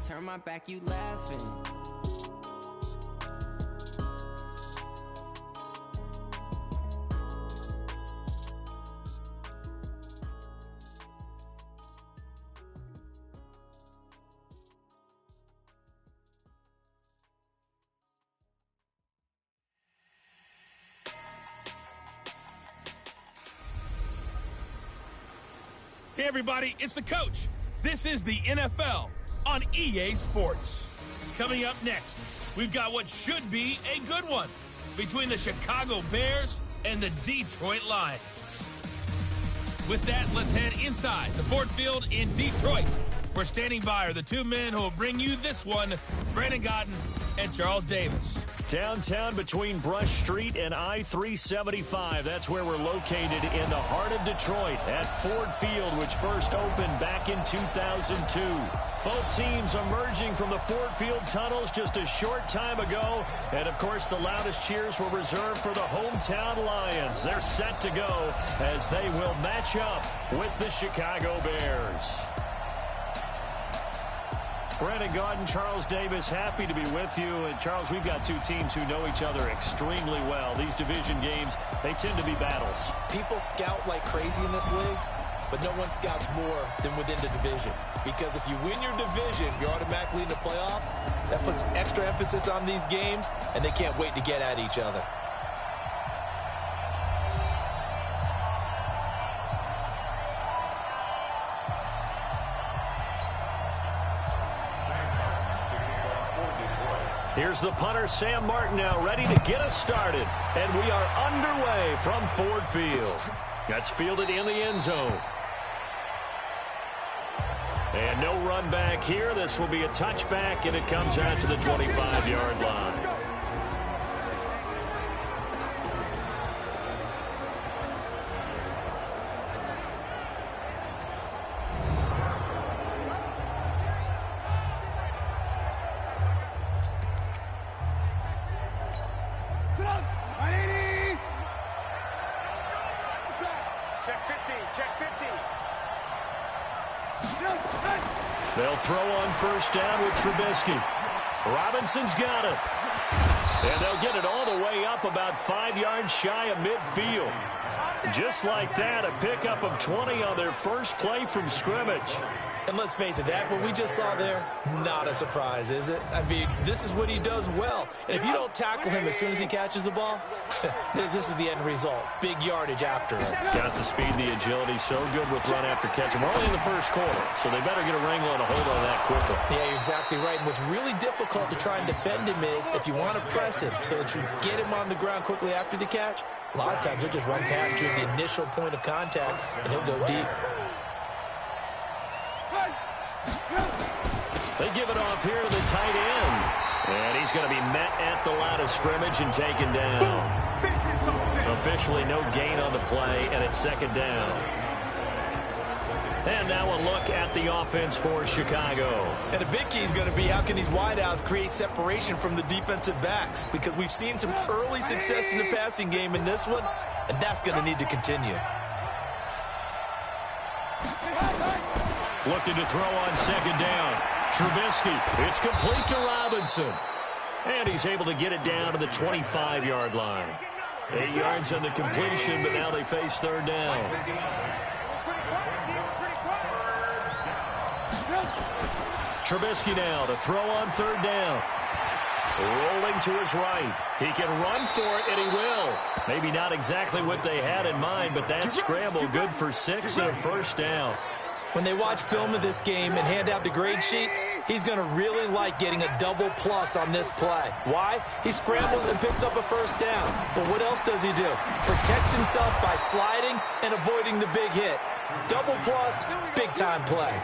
turn my back, you laughing. Hey everybody, it's the coach. This is the NFL on EA Sports. Coming up next, we've got what should be a good one between the Chicago Bears and the Detroit Lions. With that, let's head inside the Ford Field in Detroit. We're standing by are the two men who will bring you this one, Brandon Gaudin and Charles Davis. Downtown between Brush Street and I-375. That's where we're located in the heart of Detroit at Ford Field, which first opened back in 2002. Both teams emerging from the Ford Field tunnels just a short time ago. And, of course, the loudest cheers were reserved for the hometown Lions. They're set to go as they will match up with the Chicago Bears. Brandon Gaudin, Charles Davis, happy to be with you. And, Charles, we've got two teams who know each other extremely well. These division games, they tend to be battles. People scout like crazy in this league, but no one scouts more than within the division. Because if you win your division, you're automatically in the playoffs. That puts extra emphasis on these games, and they can't wait to get at each other. Here's the punter, Sam Martin, now ready to get us started. And we are underway from Ford Field. That's fielded in the end zone. And no run back here. This will be a touchback, and it comes out to the 25-yard line. They'll throw on first down with Trubisky. Robinson's got it. And they'll get it all the way up about 5 yards shy of midfield. Just like that, a pickup of 20 on their first play from scrimmage. And let's face it, that what we just saw there, not a surprise, is it? I mean, this is what he does well. And if you don't tackle him as soon as he catches the ball, this is the end result. Big yardage after it. It's got the speed, the agility, so good with run after catch. We're only in the first quarter, so they better get a wrangle and a hold on that quickly. Yeah, you're exactly right. And what's really difficult to try and defend him is if you want to press him so that you get him on the ground quickly after the catch, a lot of times he'll just run past you at the initial point of contact, and he'll go deep. They give it off here to the tight end. And he's going to be met at the line of scrimmage and taken down. Officially no gain on the play, and it's second down. And now a look at the offense for Chicago. And a big key is going to be how can these wideouts create separation from the defensive backs, because we've seen some early success in the passing game in this one, and that's going to need to continue. Looking to throw on second down. Trubisky, it's complete to Robinson. And he's able to get it down to the 25-yard line. 8 yards on the completion, but now they face third down. Trubisky now to throw on third down. Rolling to his right. He can run for it, and he will. Maybe not exactly what they had in mind, but that scramble good for 6 and a first down. When they watch film of this game and hand out the grade sheets, he's going to really like getting a double plus on this play. Why? He scrambles and picks up a first down. But what else does he do? Protects himself by sliding and avoiding the big hit. Double plus, big-time play.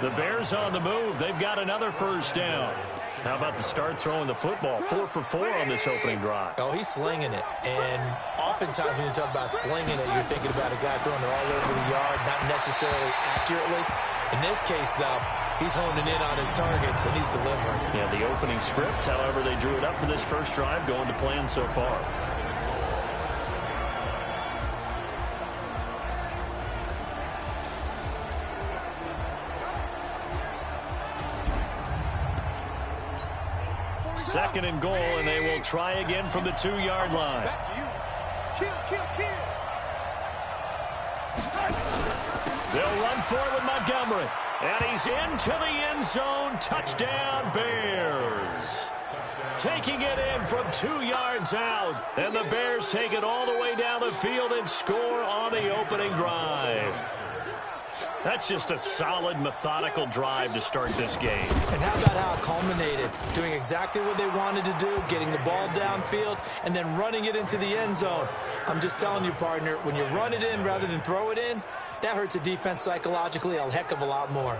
The Bears on the move. They've got another first down. How about the start throwing the football? 4 for 4 on this opening drive. Oh, he's slinging it. And oftentimes when you talk about slinging it, you're thinking about a guy throwing it all over the yard, not necessarily accurately. In this case, though, he's honing in on his targets, and he's delivering. Yeah, the opening script, however, they drew it up for this first drive, going to plan so far. 2nd and goal, and they will try again from the 2-yard line. Back to you. Kill. They'll run for it with Montgomery. And he's into the end zone. Touchdown, Bears. Taking it in from 2 yards out. And the Bears take it all the way down the field and score on the opening drive. That's just a solid, methodical drive to start this game. And how about how it culminated? Doing exactly what they wanted to do, getting the ball downfield, and then running it into the end zone. I'm just telling you, partner, when you run it in rather than throw it in, that hurts a defense psychologically a heck of a lot more.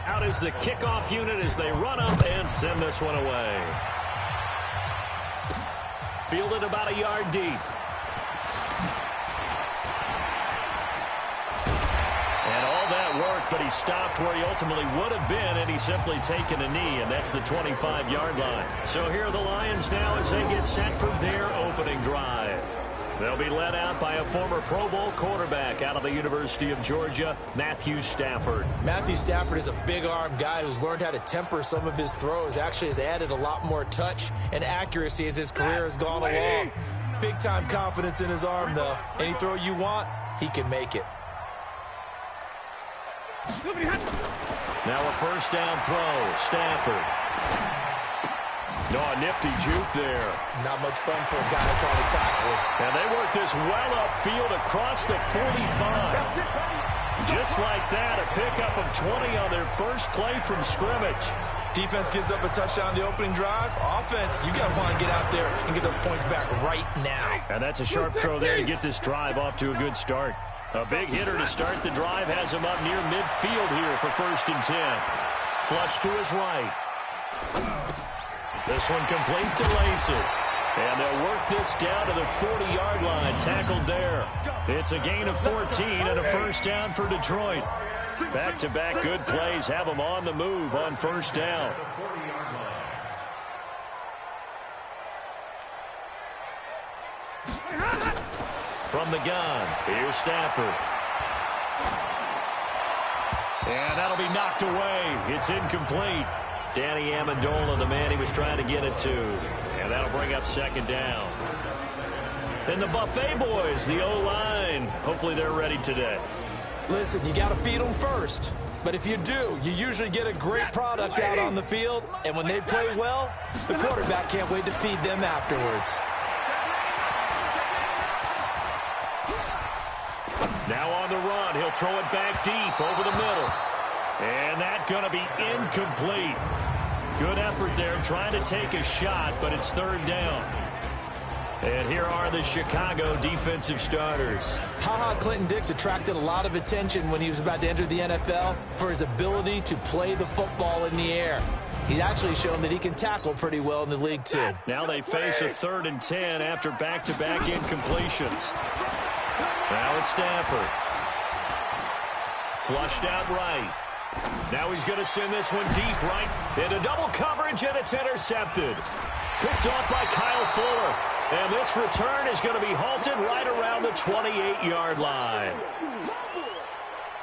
Out is the kickoff unit as they run up and send this one away. Fielded about a yard deep. And all that work, but he stopped where he ultimately would have been, and he's simply taken a knee, and that's the 25-yard line. So here are the Lions now as they get set for their opening drive. They'll be led out by a former Pro Bowl quarterback out of the University of Georgia, Matthew Stafford. Matthew Stafford is a big-arm guy who's learned how to temper some of his throws. Actually has added a lot more touch and accuracy as his career has gone along. Big-time confidence in his arm, though. Any throw you want, he can make it. Now a first down throw, Stafford. No, a nifty juke there. Not much fun for a guy trying to tackle. And they work this well upfield across the 45. Just like that, a pickup of 20 on their first play from scrimmage. Defense gives up a touchdown the opening drive. Offense, you got to want to get out there and get those points back right now. And that's a sharp throw there to get this drive off to a good start. A big hitter to start the drive has him up near midfield here for 1st and 10. Flush to his right. This one complete to Lacey. And they'll work this down to the 40-yard line. Tackled there. It's a gain of 14 and a first down for Detroit. Back-to-back good plays have them on the move on first down. From the gun, here's Stafford. And that'll be knocked away. It's incomplete. Danny Amendola, the man he was trying to get it to. And that'll bring up 2nd down. And the Buffet boys, the O-line, hopefully they're ready today. Listen, you got to feed them first. But if you do, you usually get a great product out on the field. And when they play well, the quarterback can't wait to feed them afterwards. Now on the run, he'll throw it back deep over the middle. And that's going to be incomplete. Good effort there trying to take a shot, but it's 3rd down. And here are the Chicago defensive starters. Ha-Ha Clinton-Dix attracted a lot of attention when he was about to enter the NFL for his ability to play the football in the air. He's actually shown that he can tackle pretty well in the league, too. Now they face a 3rd and 10 after back-to-back incompletions. Now it's Stafford. Flushed out right. Now he's going to send this one deep right into double coverage, and it's intercepted. Picked off by Kyle Fuller. And this return is going to be halted right around the 28-yard line.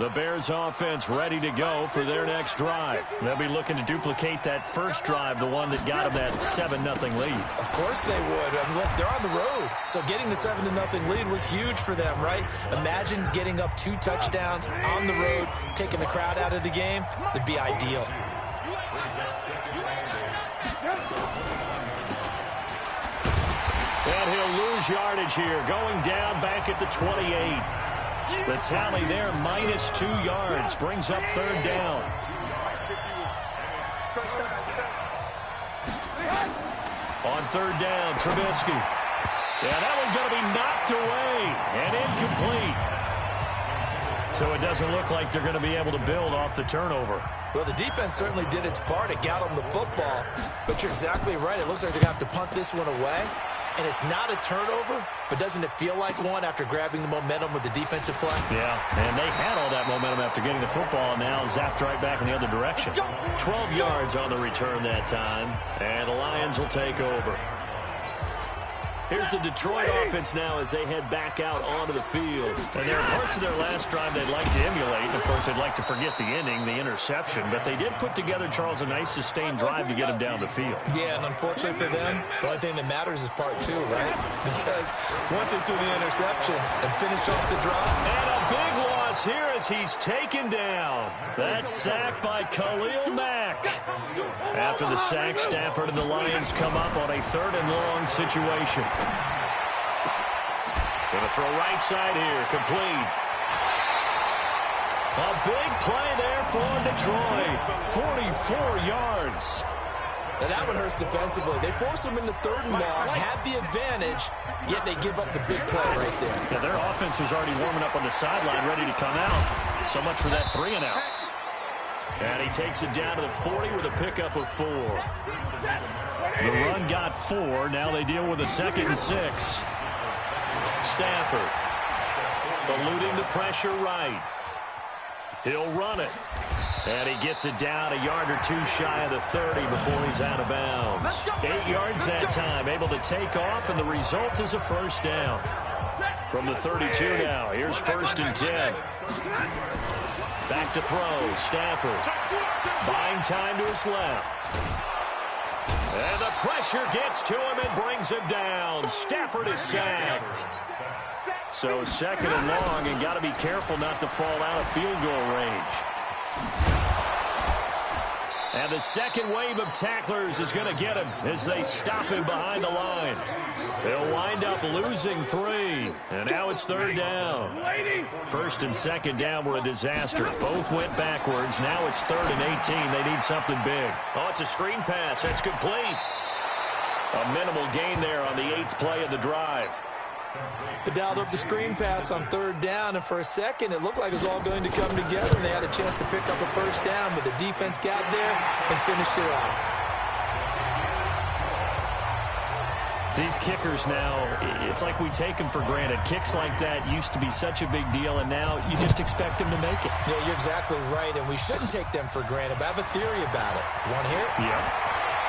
The Bears offense ready to go for their next drive. They'll be looking to duplicate that first drive, the one that got them that 7-0 lead. Of course they would. I mean, look, they're on the road. So getting the 7-0 lead was huge for them, right? Imagine getting up 2 touchdowns on the road, taking the crowd out of the game. That'd be ideal. And he'll lose yardage here, going down back at the 28. The tally there, -2 yards, brings up 3rd down. On 3rd down, Trubisky. Yeah, that one's going to be knocked away and incomplete. So it doesn't look like they're going to be able to build off the turnover. Well, the defense certainly did its part. It got them the football. But you're exactly right. It looks like they're going to have to punt this one away. And it's not a turnover, but doesn't it feel like one after grabbing the momentum with the defensive play? Yeah, and they had all that momentum after getting the football, and now zapped right back in the other direction. 12 yards on the return that time, and the Lions will take over. Here's the Detroit offense now as they head back out onto the field. And there are parts of their last drive they'd like to emulate. And of course, they'd like to forget the inning, the interception. But they did put together, Charles, a nice sustained drive to get them down the field. Yeah, and unfortunately for them, the only thing that matters is part two, right? Because once they threw the interception and finished off the drive. And a big loss here as he's taken down. That sack by Khalil Mack. After the sack, Stafford and the Lions come up on a 3rd and long situation. Going to throw right side here, complete. A big play there for Detroit. 44 yards. Now that one hurts defensively. They force them into 3rd and long, had the advantage, yet they give up the big play right there. Yeah, their offense was already warming up on the sideline, ready to come out. So much for that 3 and out. And he takes it down to the 40 with a pickup of 4. The run got 4. Now they deal with a 2nd and 6. Stafford eluding the pressure right. He'll run it. And he gets it down a yard or 2 shy of the 30 before he's out of bounds. 8 yards that time, able to take off, and the result is a 1st down. From the 32 now, here's 1st and 10. Back to throw, Stafford. Buying time to his left. And the pressure gets to him and brings him down. Stafford is sacked. So 2nd and long, and got to be careful not to fall out of field goal range. And the second wave of tacklers is going to get him as they stop him behind the line. They'll wind up losing 3. And now it's 3rd down. 1st and 2nd down were a disaster. Both went backwards. Now it's 3rd and 18. They need something big. Oh, it's a screen pass. That's complete. A minimal gain there on the 8th play of the drive. They dialed up the screen pass on 3rd down, and for a second it looked like it was all going to come together, and they had a chance to pick up a 1st down, but the defense got there and finished it off. These kickers now, it's like we take them for granted. Kicks like that used to be such a big deal, and now you just expect them to make it. Yeah, you're exactly right, and we shouldn't take them for granted, but I have a theory about it. You want to hear it? Yeah.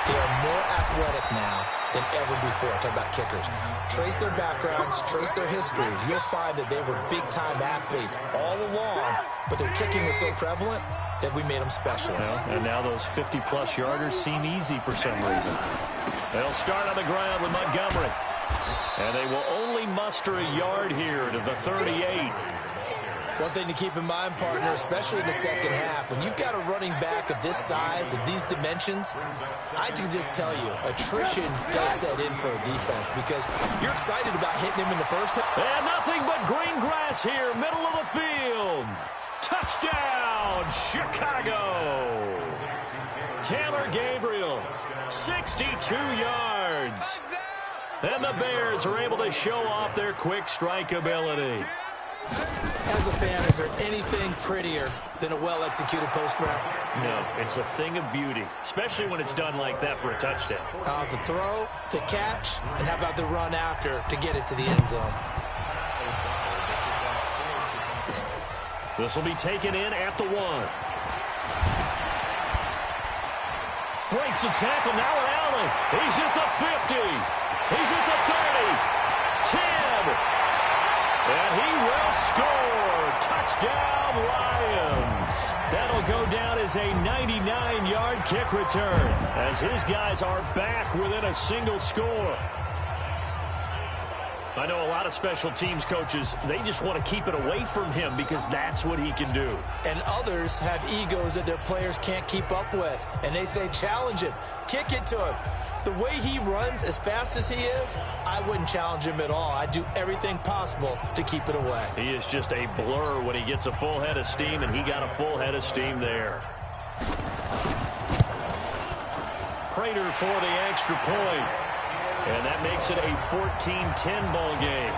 They are more athletic now than ever before. Talk about kickers. Trace their backgrounds, trace their histories. You'll find that they were big-time athletes all along, but their kicking was so prevalent that we made them specialists. Well, and now those 50-plus yarders seem easy for some reason. They'll start on the ground with Montgomery. And they will only muster a yard here to the 38. One thing to keep in mind, partner, especially in the second half, when you've got a running back of this size, of these dimensions, I can just tell you, attrition does set in for a defense because you're excited about hitting him in the first half. And nothing but green grass here, middle of the field. Touchdown, Chicago. Taylor Gabriel, 62 yards. And the Bears are able to show off their quick strike ability. As a fan, is there anything prettier than a well-executed post route? No, it's a thing of beauty, especially when it's done like that for a touchdown. The throw, the catch, and how about the run after to get it to the end zone? This will be taken in at the 1. Breaks the tackle, now at Allen. He's at the 50. He's at the 30. 10. And he will score. Touchdown, Lions. That'll go down as a 99-yard kick return as his guys are back within a single score. I know a lot of special teams coaches, they just want to keep it away from him because that's what he can do. And others have egos that their players can't keep up with. And they say, challenge him. Kick it to him. The way he runs as fast as he is, I wouldn't challenge him at all. I'd do everything possible to keep it away. He is just a blur when he gets a full head of steam, and he got a full head of steam there. Prater for the extra point. And that makes it a 14-10 ball game.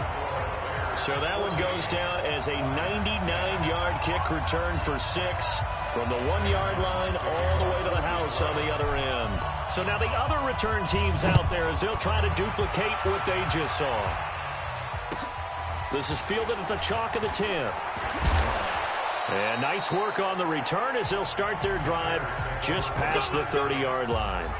So that one goes down as a 99-yard kick return for 6 from the 1-yard line all the way to the house on the other end. So now the other return teams out there as they'll try to duplicate what they just saw. This is fielded at the chalk of the 10th. And nice work on the return as they'll start their drive just past the 30-yard line.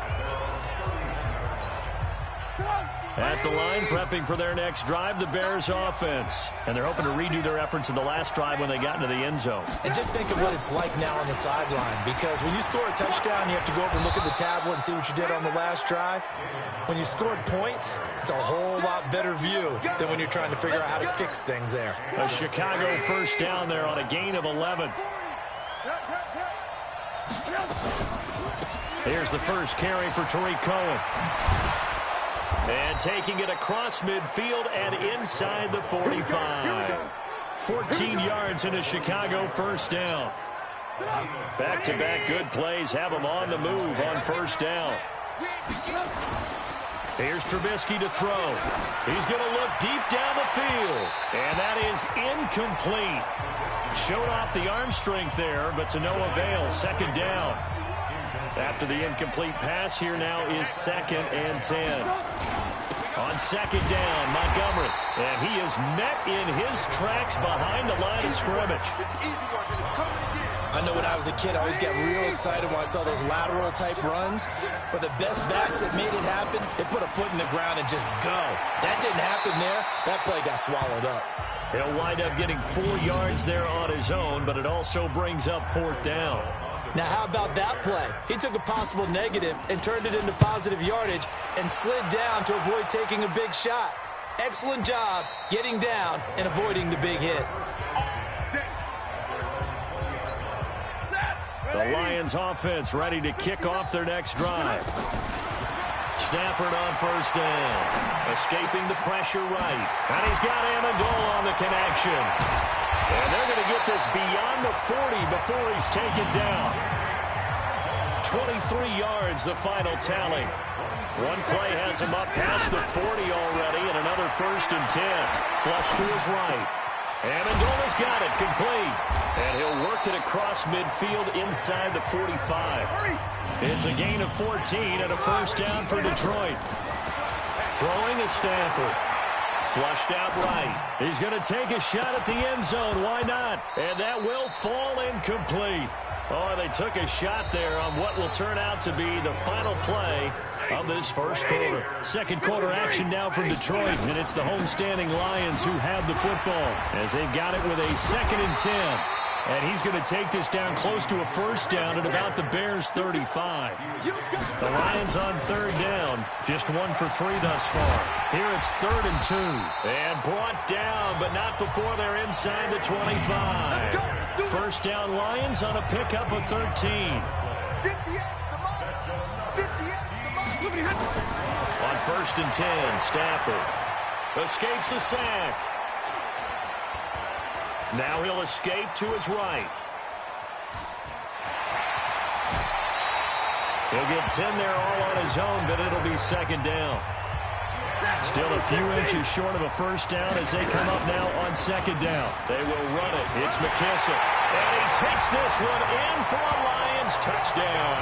At the line, prepping for their next drive, the Bears offense. And they're hoping to redo their efforts in the last drive when they got into the end zone. And just think of what it's like now on the sideline, because when you score a touchdown, you have to go over and look at the tablet and see what you did on the last drive. When you scored points, it's a whole lot better view than when you're trying to figure out how to fix things there. A Chicago first down there on a gain of 11. Here's the first carry for Tariq Cohen. And taking it across midfield and inside the 45. 14 yards in a Chicago first down. Back-to-back good plays have them on the move on first down. Here's Trubisky to throw. He's going to look deep down the field. And that is incomplete. Showed off the arm strength there, but to no avail. Second down. After the incomplete pass, here now is 2nd and 10. On second down, Montgomery. And he is met in his tracks behind the line of scrimmage. I know when I was a kid, I always got real excited when I saw those lateral-type runs. But the best backs that made it happen, they put a foot in the ground and just go. That didn't happen there. That play got swallowed up. He'll wind up getting 4 yards there on his own, but it also brings up 4th down. Now, how about that play? He took a possible negative and turned it into positive yardage and slid down to avoid taking a big shot. Excellent job getting down and avoiding the big hit. The Lions offense ready to kick off their next drive. Stafford on first down. Escaping the pressure right. And he's got Amendola on the connection. And they're going to get this beyond the 40 before he's taken down. 23 yards, the final tally. One play has him up past the 40 already, and another 1st and 10. Flush to his right. Amendola's got it, complete. And he'll work it across midfield inside the 45. It's a gain of 14 and a first down for Detroit. Throwing is Stafford. Flushed out right. He's going to take a shot at the end zone. Why not? And that will fall incomplete. Oh, they took a shot there on what will turn out to be the final play of this first quarter. Second quarter action now from Detroit, and it's the homestanding Lions who have the football as they've got it with a 2nd and 10. And he's going to take this down close to a first down at about the Bears' 35. The Lions on 3rd down, just 1 for 3 thus far. Here it's 3rd and 2. And brought down, but not before they're inside the 25. First down Lions on a pickup of 13. On 1st and 10, Stafford escapes the sack. Now he'll escape to his right. He'll get 10 there all on his own, but it'll be 2nd down. Still a few inches short of a first down as they come up now on 2nd down. They will run it. It's McKissick. And he takes this one in for a Lions touchdown.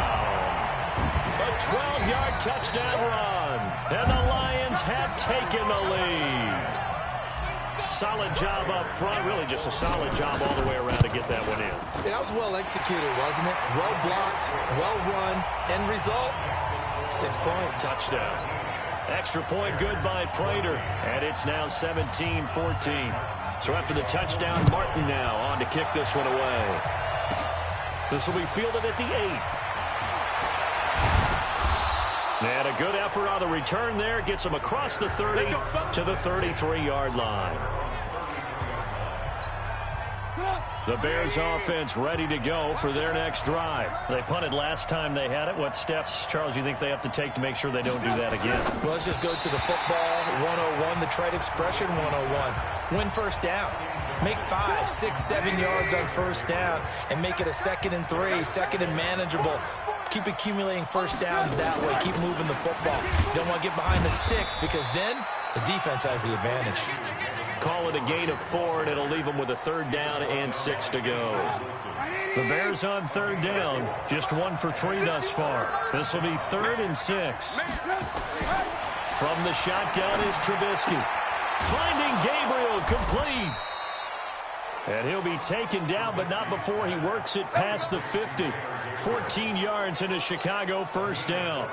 A 12-yard touchdown run. And the Lions have taken the lead. Solid job up front. Really just a solid job all the way around to get that one in. Yeah, that was well executed, wasn't it? Well blocked, well run. End result, 6 points. Touchdown. Extra point good by Prater. And it's now 17-14. So after the touchdown, Martin now on to kick this one away. This will be fielded at the 8. And a good effort on the return there. Gets him across the 30 to the 33-yard line. The Bears offense ready to go for their next drive. They punted last time they had it. What steps, Charles, you think they have to take to make sure they don't do that again? Well, let's just go to the football 101, the trade expression 101. Win first down. Make 5, 6, 7 yards on first down and make it a 2nd and 3, 2nd and manageable. Keep accumulating first downs that way. Keep moving the football. You don't want to get behind the sticks because then the defense has the advantage. Call it a gain of 4, and it'll leave them with a 3rd down and 6 to go. The Bears on 3rd down, just 1 for 3 thus far. This will be 3rd and 6. From the shotgun is Trubisky. Finding Gabriel, complete. And he'll be taken down, but not before he works it past the 50. 14 yards in a Chicago first down.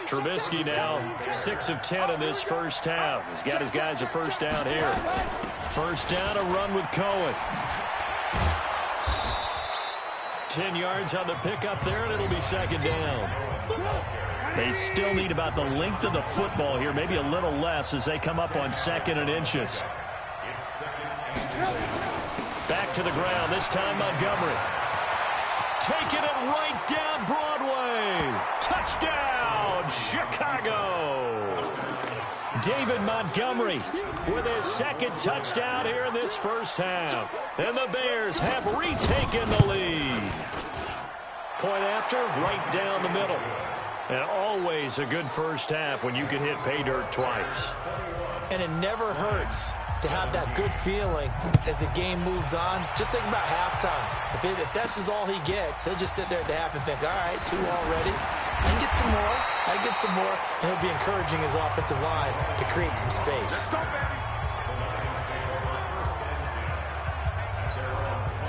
Trubisky now 6 of 10 in this first half. He's got his guys a first down here. First down, a run with Cohen. 10 yards on the pickup there, and it'll be second down. They still need about the length of the football here, maybe a little less as they come up on 2nd and inches. Back to the ground, this time Montgomery. Taking it right down Broadway. Touchdown, Chicago. David Montgomery with his 2nd touchdown here in this first half. And the Bears have retaken the lead. Point after, right down the middle. And always a good first half when you can hit pay dirt twice. And it never hurts to have that good feeling as the game moves on. Just think about halftime. If that's all he gets, he'll just sit there at the half and think, all right, 2 already. I can get some more. I can get some more. And he'll be encouraging his offensive line to create some space.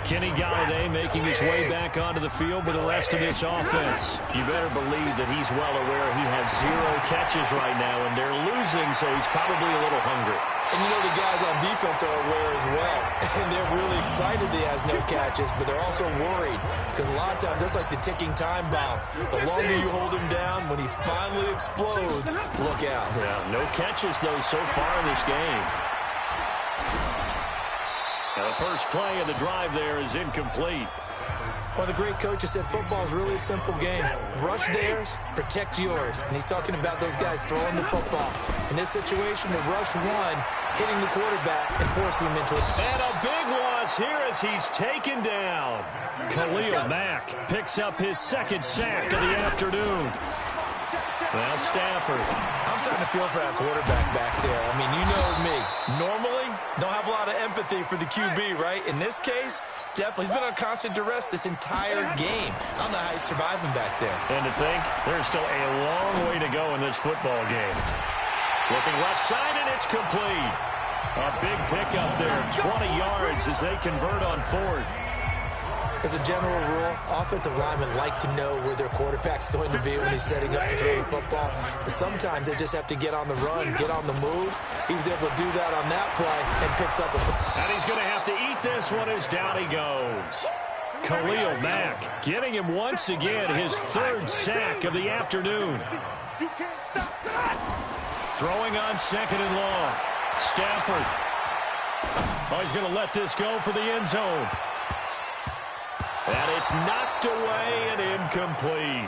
Kenny Golladay making his way back onto the field with the rest of this offense. You better believe that he's well aware he has 0 catches right now, and they're losing, so he's probably a little hungry. And you know the guys on defense are aware as well. And they're really excited he has no catches, but they're also worried. Because a lot of times, that's like the ticking time bomb. The longer you hold him down, when he finally explodes, look out. Yeah, no catches, though, so far in this game. Now, the first play of the drive there is incomplete. One of the great coaches said football is really a simple game. Rush theirs, protect yours. And he's talking about those guys throwing the football. In this situation, the rush one, hitting the quarterback and forcing him into it. And a big loss here as he's taken down. Khalil Mack picks up his 2nd sack of the afternoon. Well, Stafford. I'm starting to feel for that quarterback back there. I mean, you know me. Normally, don't have a lot of empathy for the QB, right? In this case, definitely. He's been on constant duress this entire game. I don't know how he's surviving back there. And to think, there's still a long way to go in this football game. Looking left side, and it's complete. A big pickup there, 20 yards as they convert on 4th. As a general rule, offensive linemen like to know where their quarterback's going to be when he's setting up to throw the football. But sometimes they just have to get on the run, get on the move. He was able to do that on that play and picks up a... And he's going to have to eat this one as down he goes. Khalil Mack getting him once again his 3rd sack of the afternoon. Throwing on 2nd and long. Stafford. Oh, he's going to let this go for the end zone. And it's knocked away and incomplete.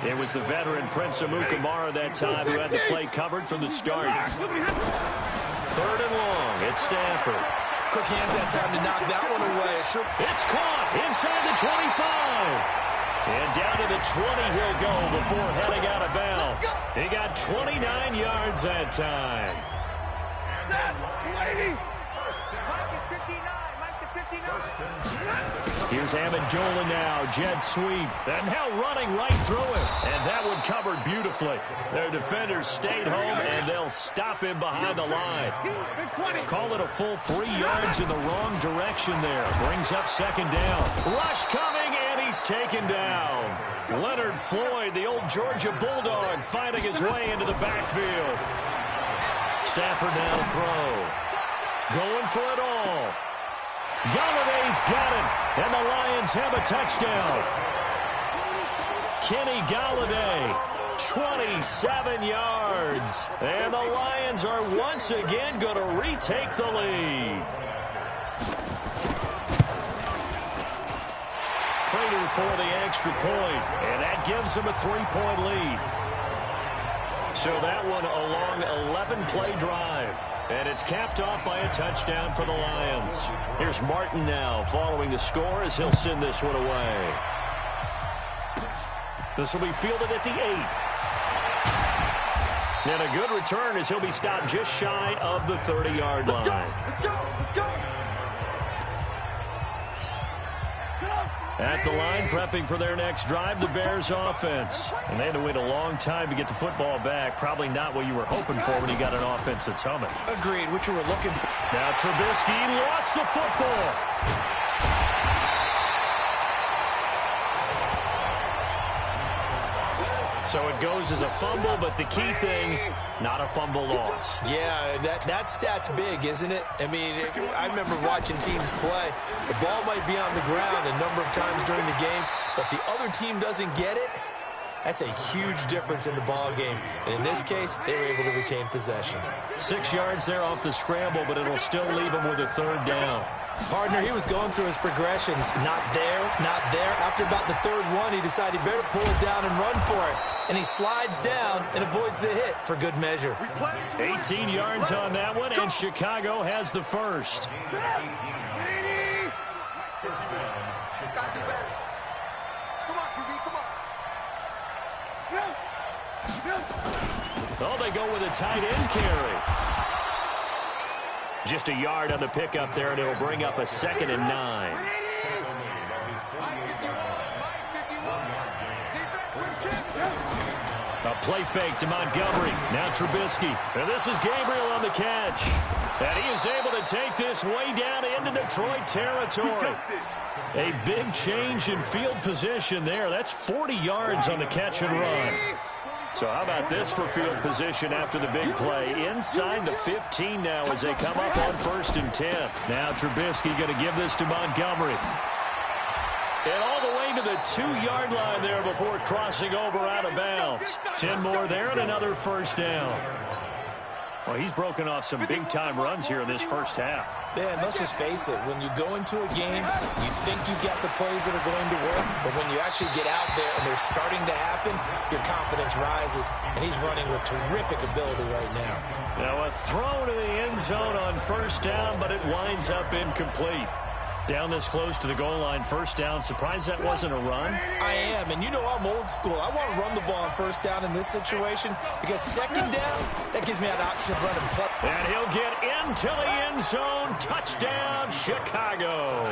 It was the veteran Prince Amukamara that time who had the play covered from the start. 3rd and long. It's Stafford. Quick hands that time to knock that one away. It's caught inside the 25. And down to the 20 he'll go before heading out of bounds. He got 29 yards that time. Here's Amendola now, jet sweep, and now running right through him. And that one covered beautifully. Their defenders stayed home, and they'll stop him behind the line. Call it a full 3 yards in the wrong direction there. Brings up 2nd down. Rush coming, and he's taken down. Leonard Floyd, the old Georgia Bulldog, finding his way into the backfield. Stafford now to throw. Going for it all. Galladay's got it, and the Lions have a touchdown. Kenny Galladay, 27 yards, and the Lions are once again going to retake the lead. Prater for the extra point, and that gives them a 3-point lead. So that one a long 11-play drive. And it's capped off by a touchdown for the Lions. Here's Martin now following the score as he'll send this one away. This will be fielded at the 8. And a good return as he'll be stopped just shy of the 30-yard line. Let's go! At the line, prepping for their next drive, the Bears offense. And they had to wait a long time to get the football back. Probably not what you were hoping for when you got an offense that's humming. Agreed, what you were looking for. Now Trubisky lost the football. So it goes as a fumble, but the key thing, not a fumble loss. Yeah, that stat's big, isn't it? I mean, I remember watching teams play. The ball might be on the ground a number of times during the game, but the other team doesn't get it. That's a huge difference in the ball game. And in this case, they were able to retain possession. 6 yards there off the scramble, but it'll still leave him with a third down. Partner, he was going through his progressions. Not there, not there. After about the third one, he decided he better pull it down and run for it. And he slides down and avoids the hit for good measure. 18 yards on that one, and Chicago has the first. Oh, they go with a tight end carry. Just a yard on the pickup there, and it'll bring up a 2nd and 9. A play fake to Montgomery. Now Trubisky. And this is Gabriel on the catch. And he is able to take this way down into Detroit territory. A big change in field position there. That's 40 yards on the catch and run. So how about this for field position after the big play? Inside the 15 now as they come up on 1st and 10. Now Trubisky going to give this to Montgomery. And all the way to the 2-yard line there before crossing over out of bounds. 10 more there and another first down. Well, he's broken off some big-time runs here in this first half. Man, let's just face it. When you go into a game, you think you got the plays that are going to work, but when you actually get out there and they're starting to happen, your confidence rises, and he's running with terrific ability right now. Now a throw to the end zone on first down, but it winds up incomplete. Down this close to the goal line, first down. Surprised that wasn't a run? I am, and you know I'm old school. I want to run the ball on first down in this situation because second down, that gives me an option of running play. And he'll get into the end zone. Touchdown, Chicago.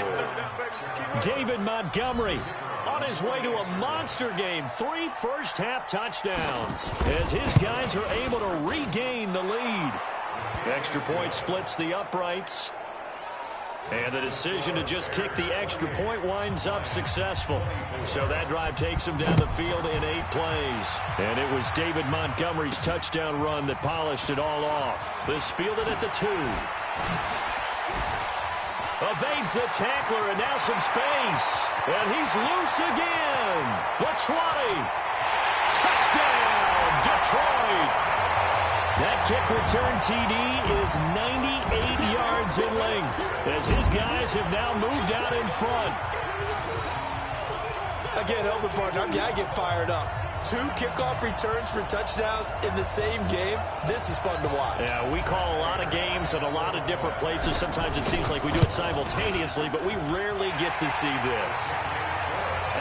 David Montgomery on his way to a monster game. 3 first-half touchdowns as his guys are able to regain the lead. Extra point splits the uprights. And the decision to just kick the extra point winds up successful. So that drive takes him down the field in 8 plays. And it was David Montgomery's touchdown run that polished it all off. This fielded at the 2. Evades the tackler and now some space. And he's loose again. The 20. Touchdown, Detroit. That kick return TD is 98 yards in length as his guys have now moved out in front. I can't help it, partner. I get fired up. 2 kickoff returns for touchdowns in the same game. This is fun to watch. Yeah, we call a lot of games at a lot of different places. Sometimes it seems like we do it simultaneously, but we rarely get to see this.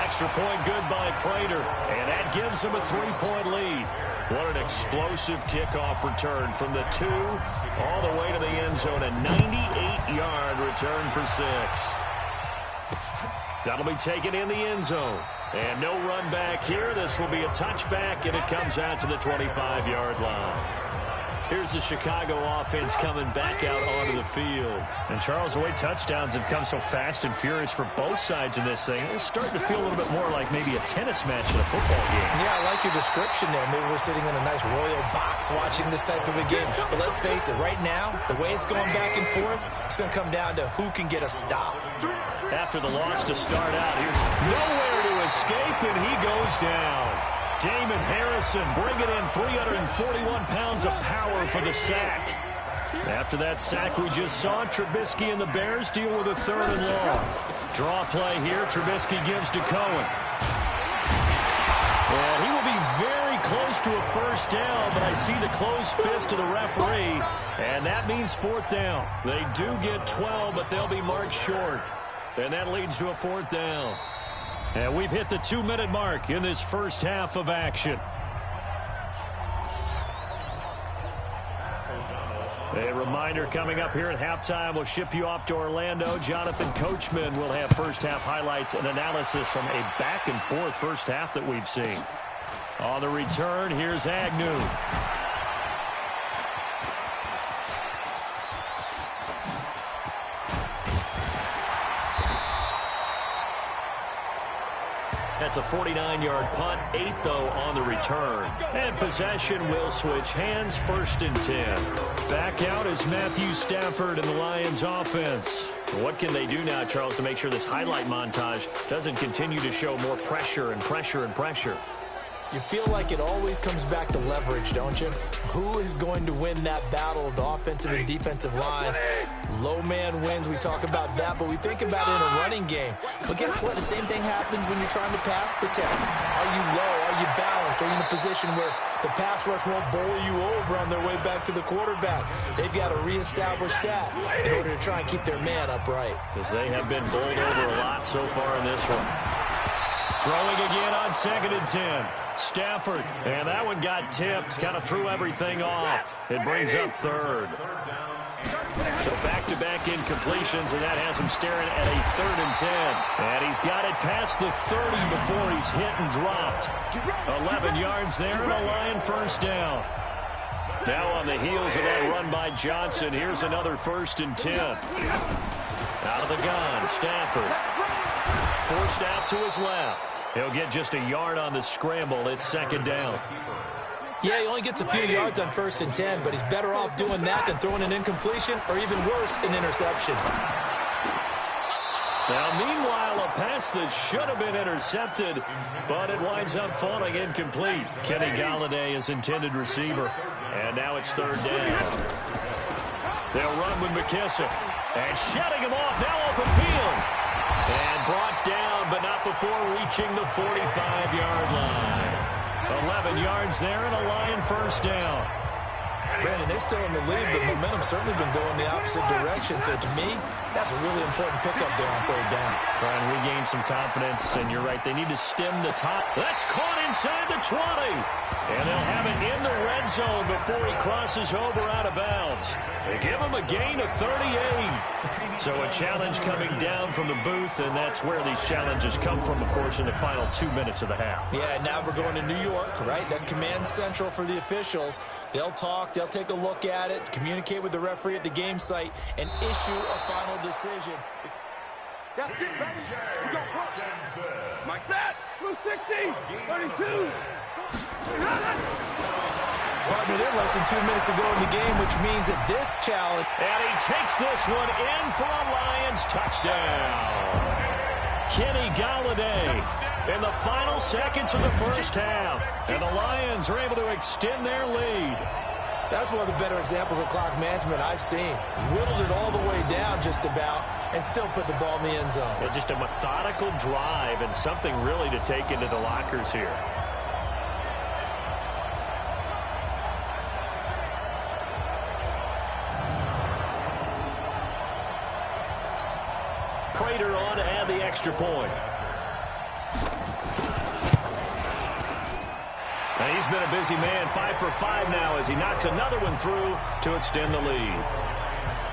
Extra point good by Prater, and that gives him a 3-point lead. What an explosive kickoff return from the 2 all the way to the end zone. A 98-yard return for 6. That'll be taken in the end zone. And no run back here. This will be a touchback, and it comes out to the 25-yard line. Here's the Chicago offense coming back out onto the field. And, Charles, the way touchdowns have come so fast and furious for both sides in this thing, it's starting to feel a little bit more like maybe a tennis match in a football game. Yeah, I like your description there. Maybe we're sitting in a nice royal box watching this type of a game. But let's face it, right now, the way it's going back and forth, it's going to come down to who can get a stop. After the loss to start out, here's nowhere to escape, and he goes down. Damon Harrison bringing in 341 pounds of power for the sack. After that sack we just saw, Trubisky and the Bears deal with a 3rd and long. Draw play here. Trubisky gives to Cohen. And he will be very close to a first down, but I see the closed fist of the referee, and that means 4th down. They do get 12, but they'll be marked short. And that leads to a 4th down. And we've hit the 2-minute mark in this first half of action. A reminder coming up here at halftime, we'll ship you off to Orlando. Jonathan Coachman will have first half highlights and analysis from a back-and-forth first half that we've seen. On the return, here's Agnew. That's a 49-yard punt, 8 though on the return. And possession will switch hands, 1st and 10. Back out is Matthew Stafford and the Lions offense. What can they do now, Charles, to make sure this highlight montage doesn't continue to show more pressure and pressure and pressure? You feel like it always comes back to leverage, don't you? Who is going to win that battle of the offensive and defensive lines? Low man wins. We talk about that, but we think about it in a running game. But guess what? The same thing happens when you're trying to pass protect. Are you low? Are you balanced? Are you in a position where the pass rush won't bowl you over on their way back to the quarterback? They've got to reestablish that in order to try and keep their man upright. Because they have been bowled over a lot so far in this one. Throwing again on 2nd and 10. Stafford, and that one got tipped, kind of threw everything off. It brings up 3rd. So back-to-back incompletions, and that has him staring at a 3rd and 10. And he's got it past the 30 before he's hit and dropped. 11 yards there and a Lion 1st down. Now on the heels of that run by Johnson, here's another 1st and 10. Out of the gun, Stafford. Forced out to his left. He'll get just a yard on the scramble. It's 2nd down. Yeah, he only gets a few yards on 1st and 10, but he's better off doing that than throwing an incompletion or even worse, an interception. Now, meanwhile, a pass that should have been intercepted, but it winds up falling incomplete. Kenny Galladay is intended receiver, and now it's 3rd down. They'll run with McKissick, and shutting him off, now open field. And brought down, but not before reaching the 45-yard line. 11 yards there and a Lion 1st down. Brandon, they're still in the lead, but momentum's certainly been going the opposite direction. So to me, that's a really important pickup there on 3rd down. Trying to regain some confidence, and you're right, they need to stem the top. That's caught inside the 20. And they'll have it in the red zone before he crosses over out of bounds. They give him a gain of 38. So a challenge coming down from the booth, and that's where these challenges come from, of course, in the final 2 minutes of the half. Yeah, now we're going to New York, right? That's command central for the officials. They'll talk, they'll take a look at it, communicate with the referee at the game site, and issue a final decision. That's it, baby. We go push. Like that. Blue 60. 32. Partner, they're less than 2 minutes to go in the game, which means that this challenge... And he takes this one in for a Lions touchdown. Kenny Galladay in the final seconds of the 1st half. And the Lions are able to extend their lead. That's one of the better examples of clock management I've seen. Whittled it all the way down just about and still put the ball in the end zone. Well, just a methodical drive and something really to take into the lockers here. Prater on to add the extra point. And he's been a busy man, 5 for 5 now as he knocks another one through to extend the lead.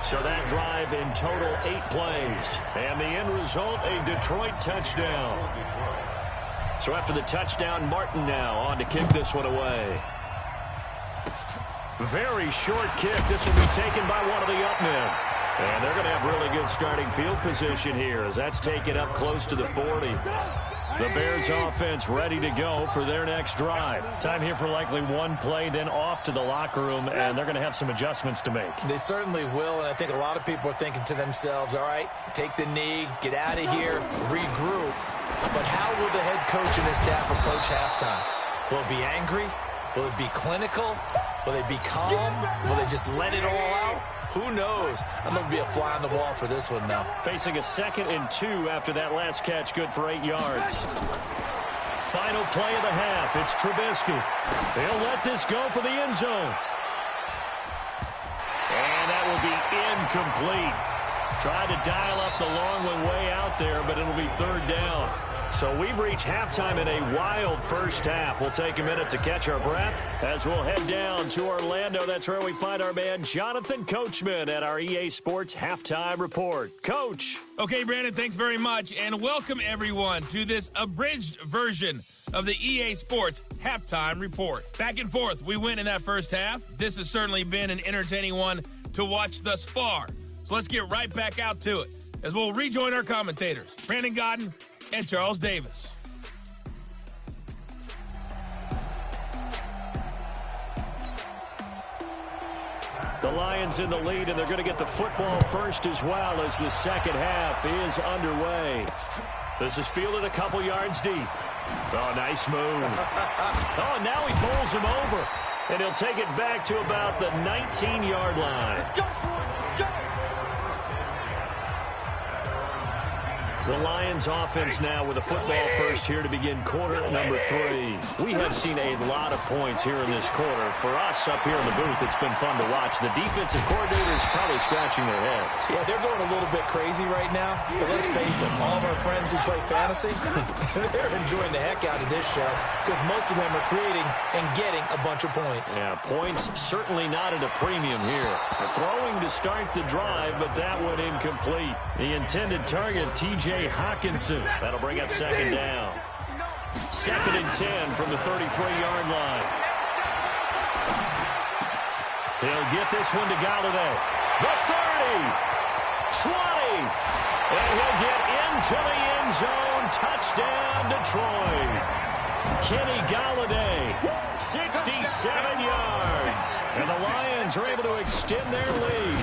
So that drive in total 8 plays. And the end result, a Detroit touchdown. So after the touchdown, Martin now on to kick this one away. Very short kick. This will be taken by one of the up men. And they're going to have really good starting field position here as that's taken up close to the 40. The Bears offense ready to go for their next drive. Time here for likely one play, then off to the locker room, and they're going to have some adjustments to make. They certainly will, and I think a lot of people are thinking to themselves, all right, take the knee, get out of here, regroup. But how will the head coach and his staff approach halftime? Will it be angry? Will it be clinical? Will they be calm? Will they just let it all out? Who knows? I'm going to be a fly on the wall for this one, though. Facing a 2nd and 2 after that last catch, good for 8 yards. Final play of the half. It's Trubisky. They'll let this go for the end zone. And that will be incomplete. Tried to dial up the long one way out there, but it'll be 3rd down. So we've reached halftime in a wild first half. We'll take a minute to catch our breath as we'll head down to Orlando. That's where we find our man Jonathan Coachman at our EA Sports Halftime Report. Coach. Okay, Brandon, thanks very much, and welcome everyone to this abridged version of the EA Sports Halftime Report. Back and forth, we win in that first half. This has certainly been an entertaining one to watch thus far. So let's get right back out to it as we'll rejoin our commentators, Brandon Godden and Charles Davis. Lions in the lead, and they're going to get the football first as well as the second half is underway. This is fielded a couple yards deep. Oh, nice move. Oh, now he bowls him over. And he'll take it back to about the 19-yard line. Let's go, go. The Lions offense now with a football first here to begin quarter number 3. We have seen a lot of points here in this quarter. For us up here in the booth, it's been fun to watch. The defensive coordinators probably scratching their heads. Yeah, they're going a little bit crazy right now. But let's face it, all of our friends who play fantasy, they're enjoying the heck out of this show because most of them are creating and getting a bunch of points. Yeah, points certainly not at a premium here. Throwing to start the drive, but that one incomplete. The intended target, T.J. Hawkinson. That'll bring up second down. 2nd and 10 from the 33-yard line. He'll get this one to Galladay. The 30, 20, and he'll get into the end zone. Touchdown, Detroit. Kenny Galladay, 67 yards. And the Lions are able to extend their lead.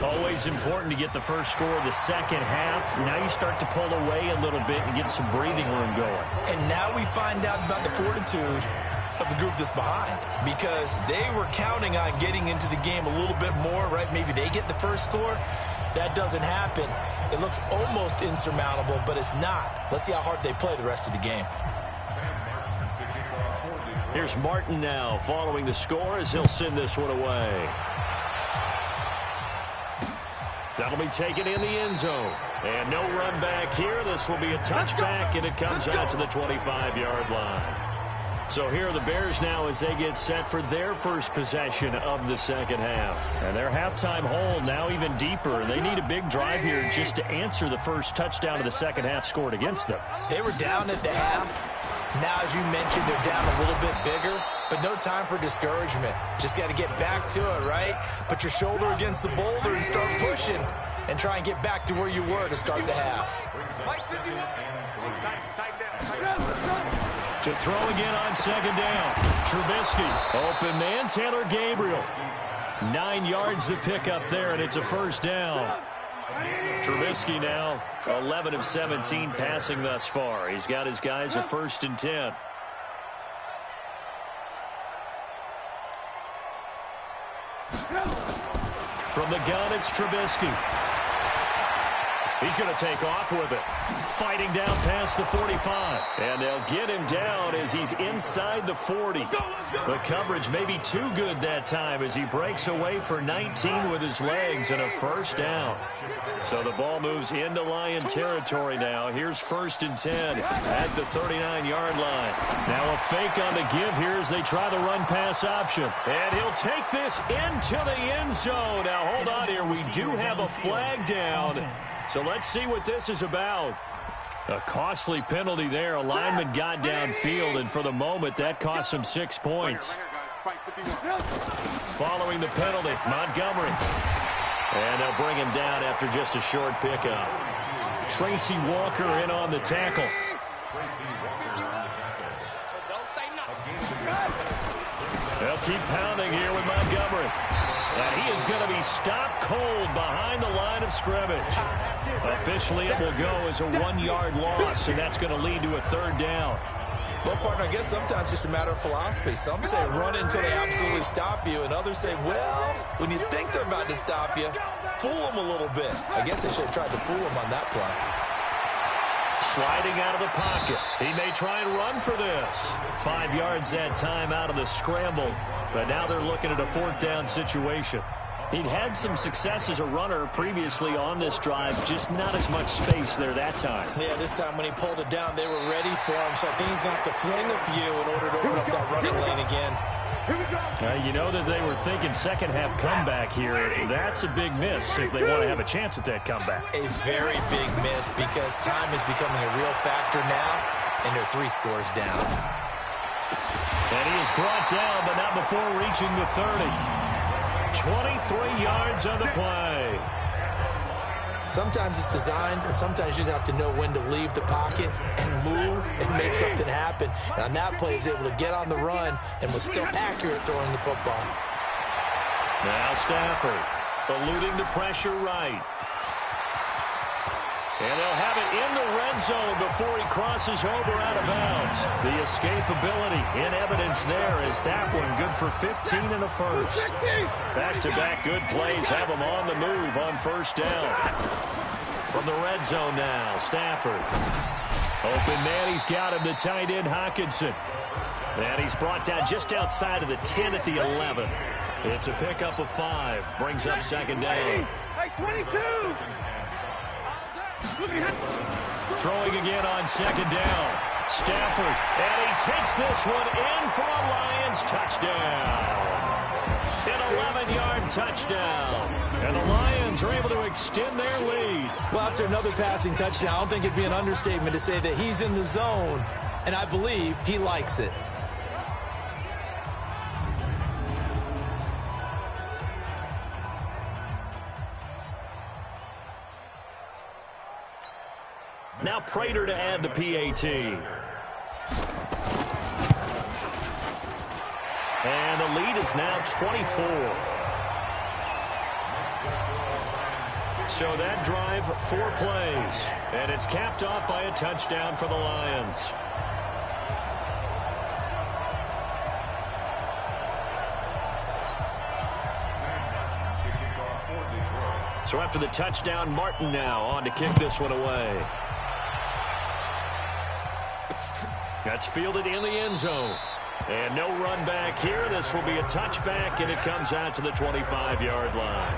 Always important to get the first score of the second half. Now you start to pull away a little bit and get some breathing room going. And now we find out about the fortitude of the group that's behind because they were counting on getting into the game a little bit more, right? Maybe they get the first score. That doesn't happen. It looks almost insurmountable, but it's not. Let's see how hard they play the rest of the game. Here's Martin now following the score as he'll send this one away. That'll be taken in the end zone. And no run back here. This will be a touchback, and it comes out to the 25-yard line. So here are the Bears now as they get set for their first possession of the second half. And their halftime hole now even deeper. They need a big drive here just to answer the first touchdown of the second half scored against them. They were down at the half. Now, as you mentioned, they're down a little bit bigger, but no time for discouragement. Just got to get back to it, right? Put your shoulder against the boulder and start pushing and try and get back to where you were to start the half. To throw again on second down. Trubisky, open man, Taylor Gabriel. 9 yards to pick up there, and it's a first down. Trubisky now 11 of 17 passing thus far. He's got his guys a 1st and 10. From the gun, it's Trubisky. He's going to take off with it. Fighting down past the 45. And they'll get him down as he's inside the 40. The coverage may be too good that time as he breaks away for 19 with his legs and a first down. So the ball moves into Lion territory now. Here's 1st and 10 at the 39-yard line. Now a fake on the give here as they try the run-pass option. And he'll take this into the end zone. Now hold on here. We do have a flag down. So let's see what this is about. A costly penalty there. A lineman got downfield, and for the moment, that cost him 6 points. Following the penalty, Montgomery. And they'll bring him down after just a short pickup. Tracy Walker in on the tackle. They'll keep pounding here with Montgomery. And he is going to be stopped cold behind the line of scrimmage. Officially, it will go as a 1-yard loss, and that's going to lead to a 3rd down. Well, partner, I guess sometimes it's just a matter of philosophy. Some say run until they absolutely stop you, and others say, well, when you think they're about to stop you, fool them a little bit. I guess they should have tried to fool them on that play. Sliding out of the pocket. He may try and run for this. 5 yards that time out of the scramble. But now they're looking at a 4th down situation. He'd had some success as a runner previously on this drive, just not as much space there that time. Yeah, this time when he pulled it down, they were ready for him. So I think he's going to have to fling a few in order to open up that running lane again. You know that they were thinking second half comeback here. That's a big miss if they want to have a chance at that comeback. A very big miss because time is becoming a real factor now, and they're 3 scores down. And he is brought down, but not before reaching the 30. 23 yards on the play. Sometimes it's designed, and sometimes you just have to know when to leave the pocket and move and make something happen. And on that play, he was able to get on the run and was still accurate throwing the football. Now Stafford eluding the pressure right. And they'll have it in the red zone before he crosses over out of bounds. The escapability in evidence there as that one good for 15 and a first. Back-to-back good plays have him on the move on first down. From the red zone now, Stafford. Open man, he's got him, the tight end Hockenson. And he's brought down just outside of the 10 at the 11. It's a pickup of 5. Brings up second down. Hey, 22! Throwing again on second down. Stafford, and he takes this one in for a Lions touchdown. An 11-yard touchdown. And the Lions are able to extend their lead. Well, after another passing touchdown, I don't think it'd be an understatement to say that he's in the zone, and I believe he likes it. Now Prater to add the PAT. And the lead is now 24. So that drive, 4 plays. And it's capped off by a touchdown for the Lions. So after the touchdown, Martin now on to kick this one away. That's fielded in the end zone. And no run back here. This will be a touchback, and it comes out to the 25-yard line.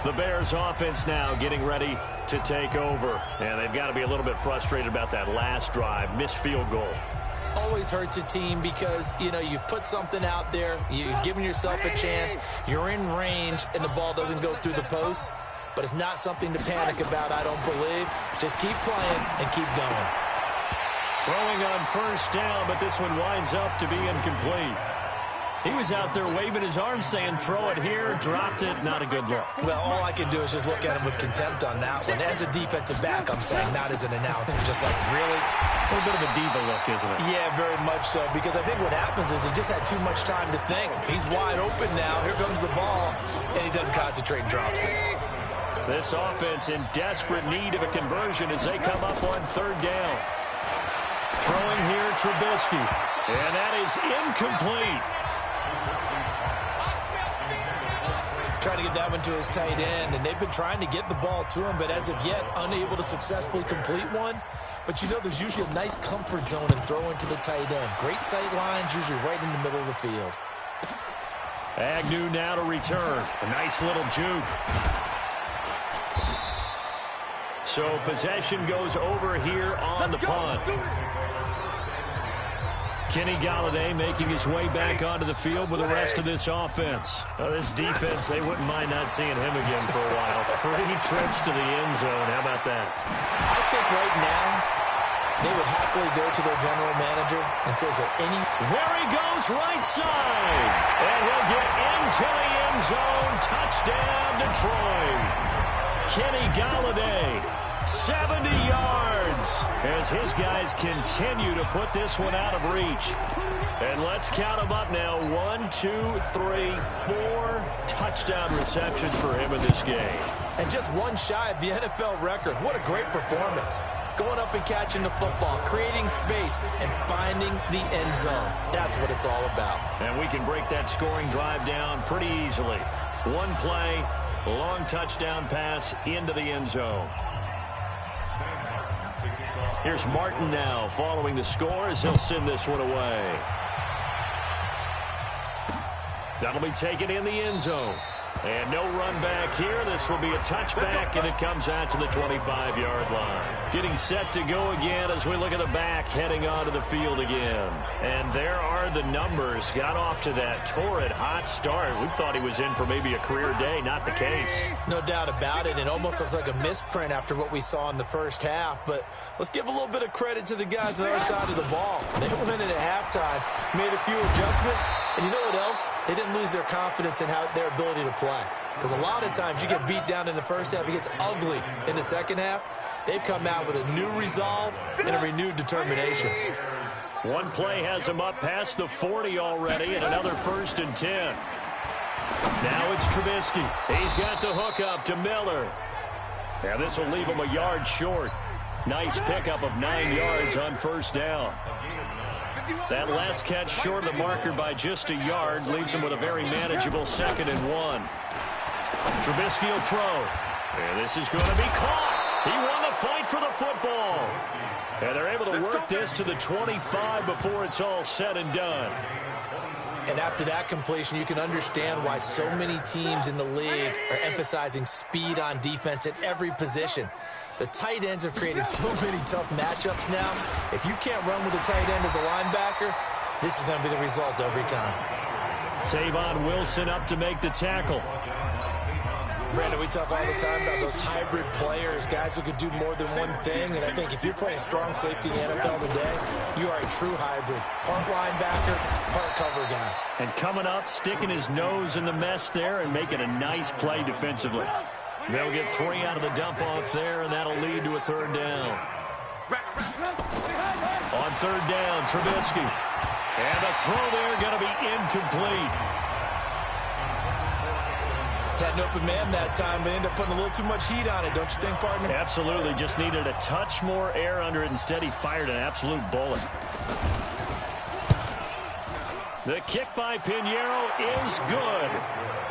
The Bears offense now getting ready to take over. And they've got to be a little bit frustrated about that last drive. Missed field goal. Always hurts a team because, you know, you've put something out there. You've given yourself a chance. You're in range, and the ball doesn't go through the posts. But it's not something to panic about, I don't believe. Just keep playing and keep going. Throwing on first down, but this one winds up to be incomplete. He was out there waving his arms saying, throw it here, dropped it, not a good look. Well, all I can do is just look at him with contempt on that one. As a defensive back, I'm saying, not as an announcer. Just like, really? A little bit of a diva look, isn't it? Yeah, very much so, because I think what happens is he just had too much time to think. He's wide open now. Here comes the ball, and he doesn't concentrate and drops it. This offense in desperate need of a conversion as they come up on third down. Throwing here, Trubisky. And that is incomplete. Trying to get that one to his tight end, and they've been trying to get the ball to him, but as of yet, unable to successfully complete one. But you know, there's usually a nice comfort zone in throwing to the tight end. Great sight lines, usually right in the middle of the field. Agnew now to return. A nice little juke. So possession goes over here on the punt. Kenny Galladay making his way back onto the field with the rest of this offense. This defense, they wouldn't mind not seeing him again for a while. 3 trips to the end zone. How about that? I think right now they would happily go to their general manager and say, is there any... There he goes, right side. And he'll get into the end zone. Touchdown, Detroit. Kenny Galladay, 70 yards, as his guys continue to put this one out of reach. And let's count them up now. 1, 2, 3, 4 touchdown receptions for him in this game. And just one shy of the NFL record. What a great performance. Going up and catching the football, creating space, and finding the end zone. That's what it's all about. And we can break that scoring drive down pretty easily. One play, long touchdown pass into the end zone. Here's Martin now following the score as he'll send this one away. That'll be taken in the end zone. And no run back here. This will be a touchback, and it comes out to the 25-yard line. Getting set to go again as we look at the back, heading onto the field again. And there are the numbers. Got off to that torrid hot start. We thought he was in for maybe a career day. Not the case. No doubt about it. It almost looks like a misprint after what we saw in the first half. But let's give a little bit of credit to the guys on the other side of the ball. They went in at halftime, made a few adjustments, and you know what else? They didn't lose their confidence in their ability to play. Because a lot of times you get beat down in the first half, it gets ugly in the second half. They've come out with a new resolve and a renewed determination. One play has them up past the 40 already, and another 1st and 10. Now it's Trubisky. He's got the hook up to Miller. Now this will leave him a yard short. Nice pickup of 9 yards on first down. That last catch short of the marker by just a yard leaves him with a very manageable 2nd and 1. Trubisky will throw. And this is going to be caught. He won the fight for the football. And they're able to work this to the 25 before it's all said and done. And after that completion, you can understand why so many teams in the league are emphasizing speed on defense at every position. The tight ends have created so many tough matchups now. If you can't run with a tight end as a linebacker, this is going to be the result every time. Tavon Wilson up to make the tackle. Brandon, we talk all the time about those hybrid players, guys who could do more than one thing. And I think if you're playing strong safety in the NFL today, you are a true hybrid. Part linebacker, part cover guy. And coming up, sticking his nose in the mess there and making a nice play defensively. They'll get 3 out of the dump-off there, and that'll lead to a 3rd down. On 3rd down, Trubisky. And the throw there going to be incomplete. Had an open man that time, but ended up putting a little too much heat on it, don't you think, partner? Absolutely. Just needed a touch more air under it. Instead, he fired an absolute bullet. The kick by Pinheiro is good.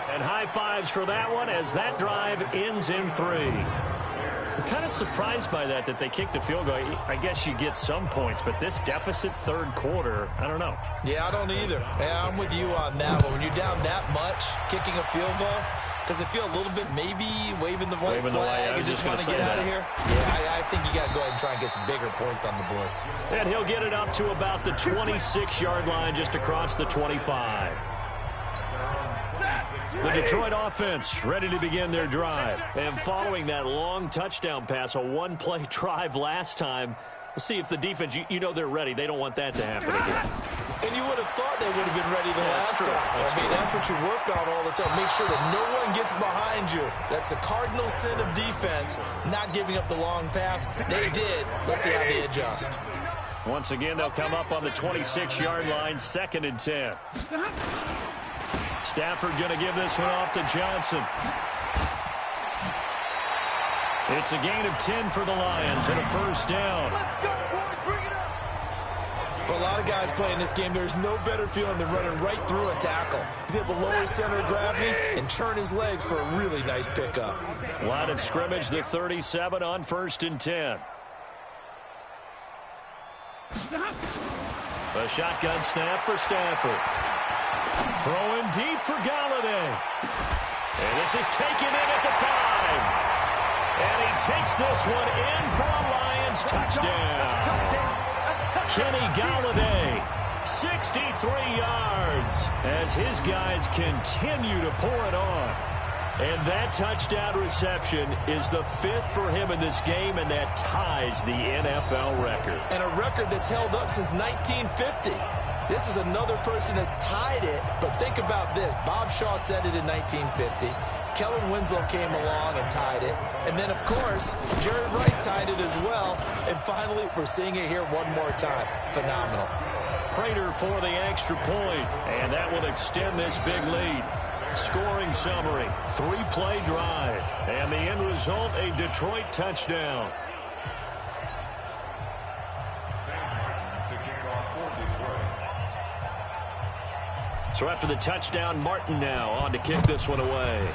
And high fives for that one as that drive ends in 3. I'm kind of surprised by that they kicked the field goal. I guess you get some points, but this deficit 3rd quarter, I don't know. Yeah, I don't either. Yeah, I'm with you on that. But when you're down that much, kicking a field goal, does it feel a little bit maybe waving the white flag and just want to get out of here? Yeah, I think you got to go ahead and try and get some bigger points on the board. And he'll get it up to about the 26-yard line just across the 25. The Detroit offense ready to begin their drive. And following that long touchdown pass, a one-play drive last time, we'll see if the defense, you know they're ready. They don't want that to happen again. And you would have thought they would have been ready the last time. That's what you work on all the time. Make sure that no one gets behind you. That's the cardinal sin of defense, not giving up the long pass. They did. Let's see how they adjust. Once again, they'll come up on the 26-yard line, 2nd and 10. Stafford going to give this one off to Johnson. It's a gain of 10 for the Lions and a 1st down. For a lot of guys playing this game, there's no better feeling than running right through a tackle. He's able to lower his center of gravity and churn his legs for a really nice pickup. Line of scrimmage, the 37 on 1st and 10. A shotgun snap for Stafford. Throwing deep for Galladay. And this is taken in at the 5. And he takes this one in for a Lions touchdown. Kenny Galladay, 63 yards, as his guys continue to pour it on. And that touchdown reception is the 5th for him in this game, and that ties the NFL record. And a record that's held up since 1950. This is another person that's tied it, but think about this. Bob Shaw said it in 1950. Kellen Winslow came along and tied it. And then, of course, Jerry Rice tied it as well. And finally, we're seeing it here one more time. Phenomenal. Prater for the extra point, and that will extend this big lead. Scoring summary, 3-play drive, and the end result, a Detroit touchdown. So after the touchdown, Martin now on to kick this one away.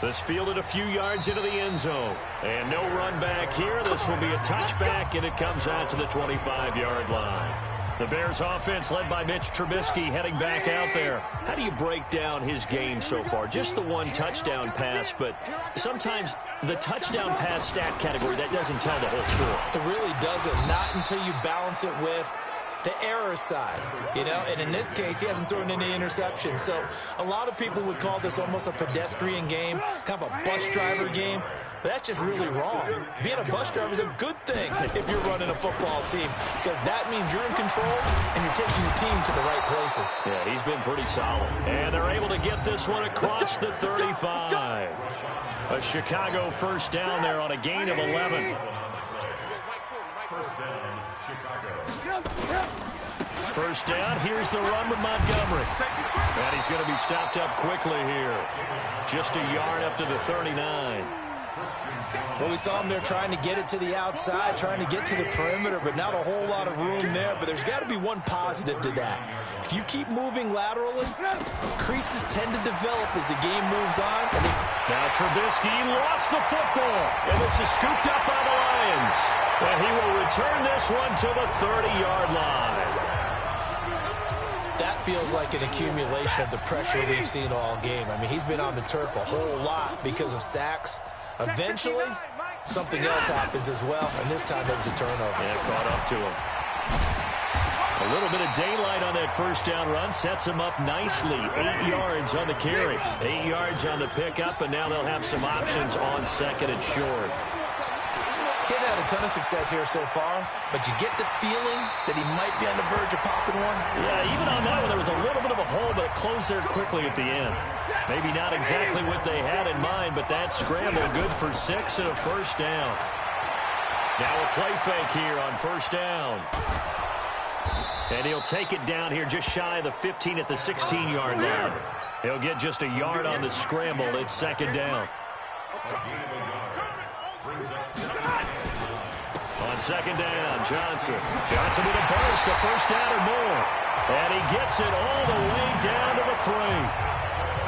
This fielded a few yards into the end zone. And no run back here. This will be a touchback, and it comes out to the 25-yard line. The Bears offense led by Mitch Trubisky heading back out there. How do you break down his game so far? Just the one touchdown pass, but sometimes the touchdown pass stat category, that doesn't tell the whole story. It really doesn't. Not until you balance it with the error side, you know, and in this case, he hasn't thrown any interceptions. So a lot of people would call this almost a pedestrian game, kind of a bus driver game. But that's just really wrong. Being a bus driver is a good thing if you're running a football team, because that means you're in control and you're taking your team to the right places. Yeah, he's been pretty solid. And they're able to get this one across the 35. A Chicago first down there on a gain of 11. First down, here's the run with Montgomery. And he's going to be stopped up quickly here. Just a yard up to the 39. Well, we saw him there trying to get it to the outside, trying to get to the perimeter, but not a whole lot of room there. But there's got to be one positive to that. If you keep moving laterally, creases tend to develop as the game moves on. Now Trubisky lost the football, and this is scooped up by the Lions. And he will return this one to the 30-yard line. That feels like an accumulation of the pressure we've seen all game. I mean, he's been on the turf a whole lot because of sacks. Eventually, something else happens as well, and this time it was a turnover. Yeah, caught up to him. A little bit of daylight on that first down run sets him up nicely. 8 yards on the carry, 8 yards on the pickup, and now they'll have some options on second and short. Getting had a ton of success here so far, but you get the feeling that he might be on the verge of popping one. Yeah, even on that one, there was a little bit of a hole, but it closed there quickly at the end. Maybe not exactly what they had in mind, but that scramble good for 6 and a first down. Now a play fake here on first down. And he'll take it down here just shy of the 15 at the 16-yard line. He'll get just a yard on the scramble. It's second down. On second down, Johnson. Johnson with a burst, a first down or more. And he gets it all the way down to the 3.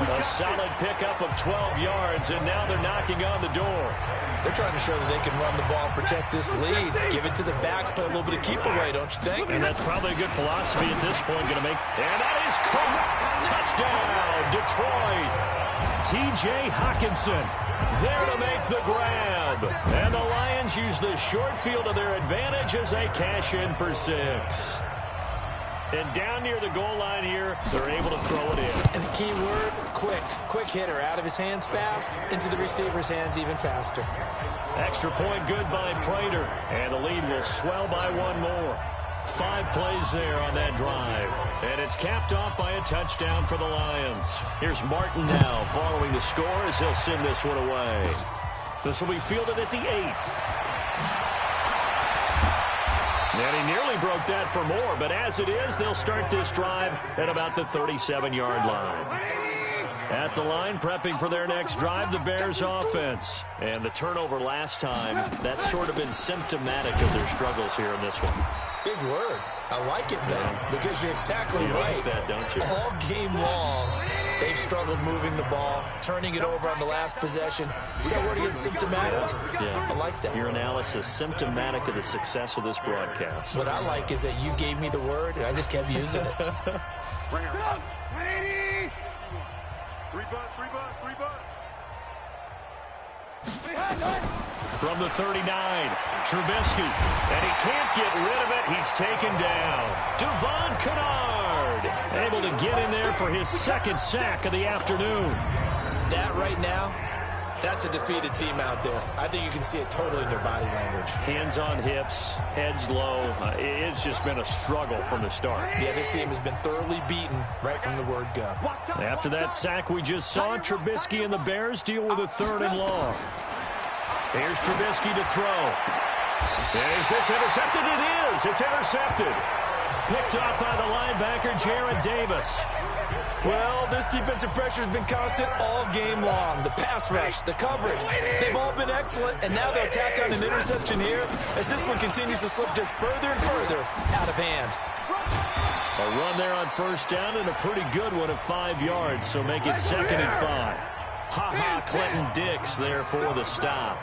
A solid pickup of 12 yards, and now they're knocking on the door. They're trying to show that they can run the ball, protect this lead, give it to the backs, play a little bit of keep away, don't you think? And that's probably a good philosophy at this point. Going to make, and that is correct. Touchdown, Detroit. T.J. Hockenson there to make the grab. And the Lions use the short field to their advantage as they cash in for 6. And down near the goal line here, they're able to throw it in. And the key word, quick. Quick hitter. Out of his hands fast, into the receiver's hands even faster. Extra point good by Prater. And the lead will swell by one more. 5 plays there on that drive. And it's capped off by a touchdown for the Lions. Here's Martin now following the score as he'll send this one away. This will be fielded at the 8. And he nearly broke that for more, but as it is, they'll start this drive at about the 37-yard line. At the line, prepping for their next drive, the Bears offense. And the turnover last time, that's sort of been symptomatic of their struggles here in this one. Big word. I like it, though, because you're exactly right. Like that, don't you? All game long, they've struggled moving the ball, turning it over on the last possession. Is that word again, symptomatic? Yeah. I like that. Your analysis, symptomatic of the success of this broadcast. What I like is that you gave me the word, and I just kept using it. Bring it up. 180. 3 bucks, 3 bucks, 3 bucks. From the 39, Trubisky, and he can't get rid of it. He's taken down. Devon Kennard, able to get in there for his second sack of the afternoon. That right now, that's a defeated team out there. I think you can see it totally in their body language. Hands on hips, heads low. It's just been a struggle from the start. Yeah, this team has been thoroughly beaten right from the word go. After that sack we just saw, Trubisky and the Bears deal with a 3rd and long. Here's Trubisky to throw. Is this intercepted? It is. It's intercepted. Picked off by the linebacker, Jared Davis. Well, this defensive pressure has been constant all game long. The pass rush, the coverage, they've all been excellent, and now they'll tack on an interception here as this one continues to slip just further and further out of hand. A run there on first down and a pretty good one at 5 yards, so make it 2nd and 5. Ha-ha, Clinton Dix there for the stop.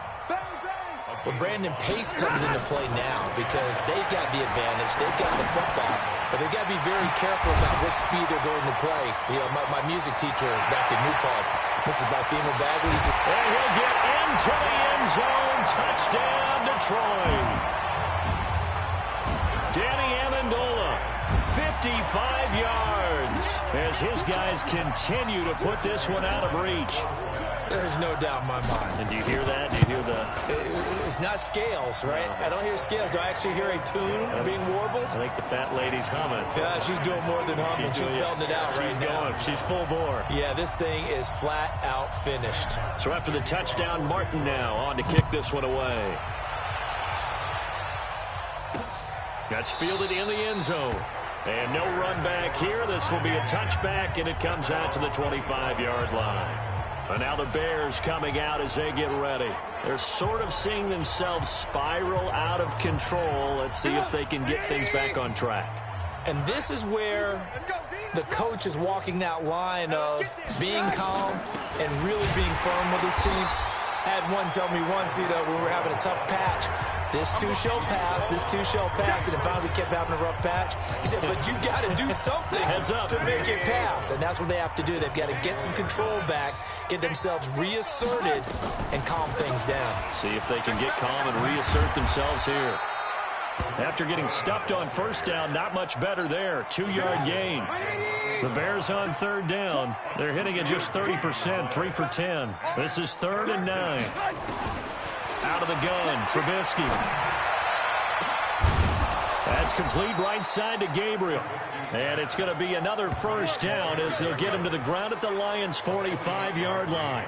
Well, Brandon, pace comes into play now because they've got the advantage. They've got the football, but they've got to be very careful about what speed they're going to play. You know, my music teacher back in New Paltz, Mrs. Barthema Bagley. And he'll get into the end zone. Touchdown, Detroit. Danny Amendola, 55 yards, as his guys continue to put this one out of reach. There's no doubt in my mind. And do you hear that? Do you hear the... It's not scales, right? I don't hear scales. Do I actually hear a tune being warbled? I think the fat lady's humming. Yeah, she's doing more than humming. She's belting it out right now. She's full bore. Yeah, this thing is flat out finished. So after the touchdown, Martin now on to kick this one away. That's fielded in the end zone. And no run back here. This will be a touchback, and it comes out to the 25-yard line. And now the Bears coming out as they get ready. They're sort of seeing themselves spiral out of control. Let's see if they can get things back on track. And this is where the coach is walking that line of being calm and really being firm with his team. I had one tell me once, when we were having a tough patch, this too shall pass, this too shall pass, and then finally we kept having a rough patch. He said, but you got to do something to make it pass, and that's what they have to do. They've got to get some control back, get themselves reasserted, and calm things down. See if they can get calm and reassert themselves here. After getting stuffed on first down, not much better there. 2-yard gain. The Bears on third down. They're hitting at just 30%, 3 for 10. This is 3rd and 9. Out of the gun, Trubisky. That's complete right side to Gabriel. And it's going to be another first down as they'll get him to the ground at the Lions' 45-yard line.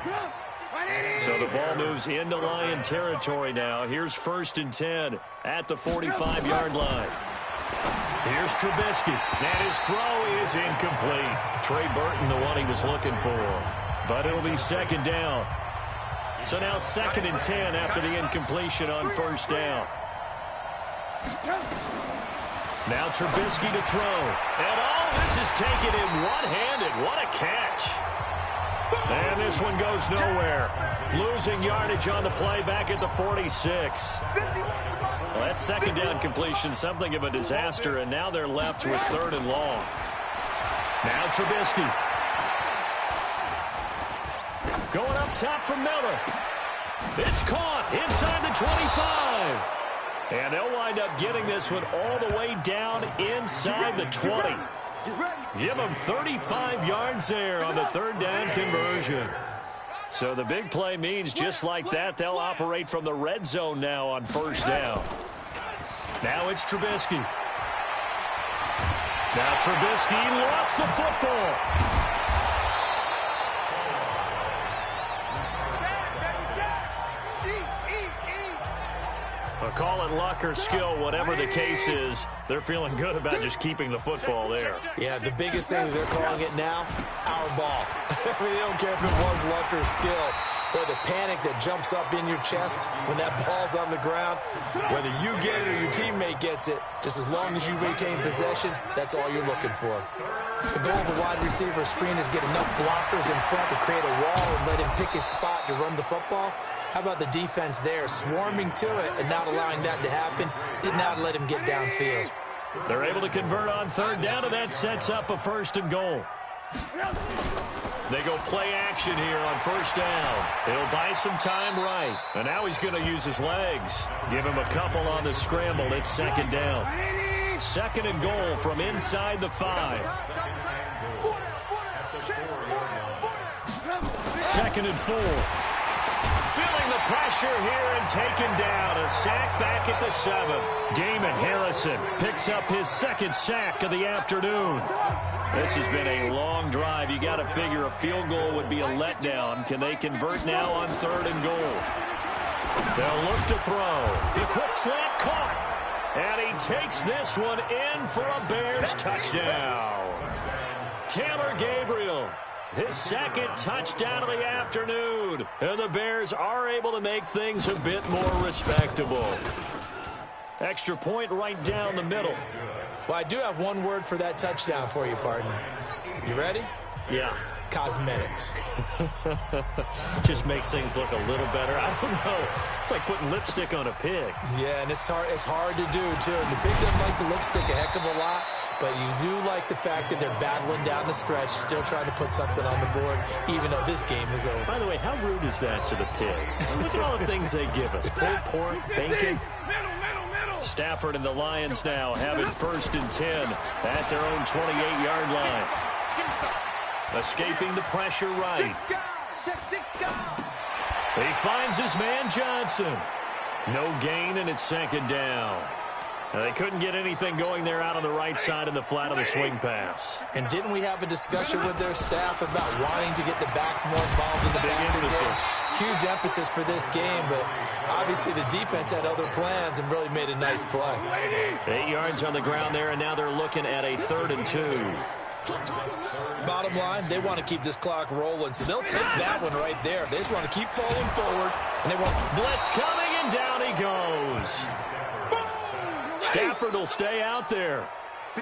So the ball moves into Lion territory now. Here's 1st and 10 at the 45-yard line. Here's Trubisky. And his throw is incomplete. Trey Burton, the one he was looking for. But it'll be 2nd down. So now 2nd and 10 after the incompletion on first down. Now Trubisky to throw. And this is taken in one-handed. What a catch. And this one goes nowhere. Losing yardage on the play back at the 46. Well, that 2nd down completion, something of a disaster, and now they're left with 3rd and long. Now Trubisky. Going up top from Miller. It's caught inside the 25. And they'll wind up getting this one all the way down inside the 20. Give them 35 yards there on the 3rd down conversion. So the big play means just like that, they'll operate from the red zone now on first down. Now it's Trubisky. Now Trubisky lost the football. Call it luck or skill, whatever the case is, they're feeling good about just keeping the football there. Yeah, the biggest thing they're calling it now, our ball. I mean, they don't care if it was luck or skill. But the panic that jumps up in your chest when that ball's on the ground, whether you get it or your teammate gets it, just as long as you retain possession, that's all you're looking for. The goal of the wide receiver screen is get enough blockers in front to create a wall and let him pick his spot to run the football. How about the defense there, swarming to it and not allowing that to happen? Did not let him get downfield. They're able to convert on 3rd down, and that sets up a 1st and goal. They go play action here on 1st down. He'll buy some time right. And now he's going to use his legs. Give him a couple on the scramble. It's 2nd down. 2nd and goal from inside the 5. 2nd and 4. Feeling the pressure here and taken down. A sack back at the 7. Damon Harrison picks up his 2nd sack of the afternoon. This has been a long drive. You got to figure a field goal would be a letdown. Can they convert now on 3rd and goal? They'll look to throw. The quick slant caught. And he takes this one in for a Bears touchdown. Taylor Gabriel. His 2nd touchdown of the afternoon. And the Bears are able to make things a bit more respectable. Extra point right down the middle. Well, I do have one word for that touchdown for you, partner. You ready? Yeah. Cosmetics. Just makes things look a little better. I don't know. It's like putting lipstick on a pig. Yeah, and it's hard to do, too. And the pig doesn't like the lipstick a heck of a lot. But you do like the fact that they're battling down the stretch, still trying to put something on the board, even though this game is over. By the way, how rude is that to the pig? Look at all the things they give us. Pulled pork, bacon. Stafford and the Lions now have it 1st and 10 at their own 28-yard line. Escaping the pressure right. He finds his man Johnson. No gain, and it's 2nd down. They couldn't get anything going there out on the right side of the flat of the swing pass. And didn't we have a discussion with their staff about wanting to get the backs more involved in the passing game? huge emphasis for this game, but obviously the defense had other plans and really made a nice play. 8 yards on the ground there, and now they're looking at a 3rd and 2. Bottom line, they want to keep this clock rolling, so they'll take that one right there. They just want to keep falling forward, and they want blitz coming, and down he goes. Stafford will stay out there.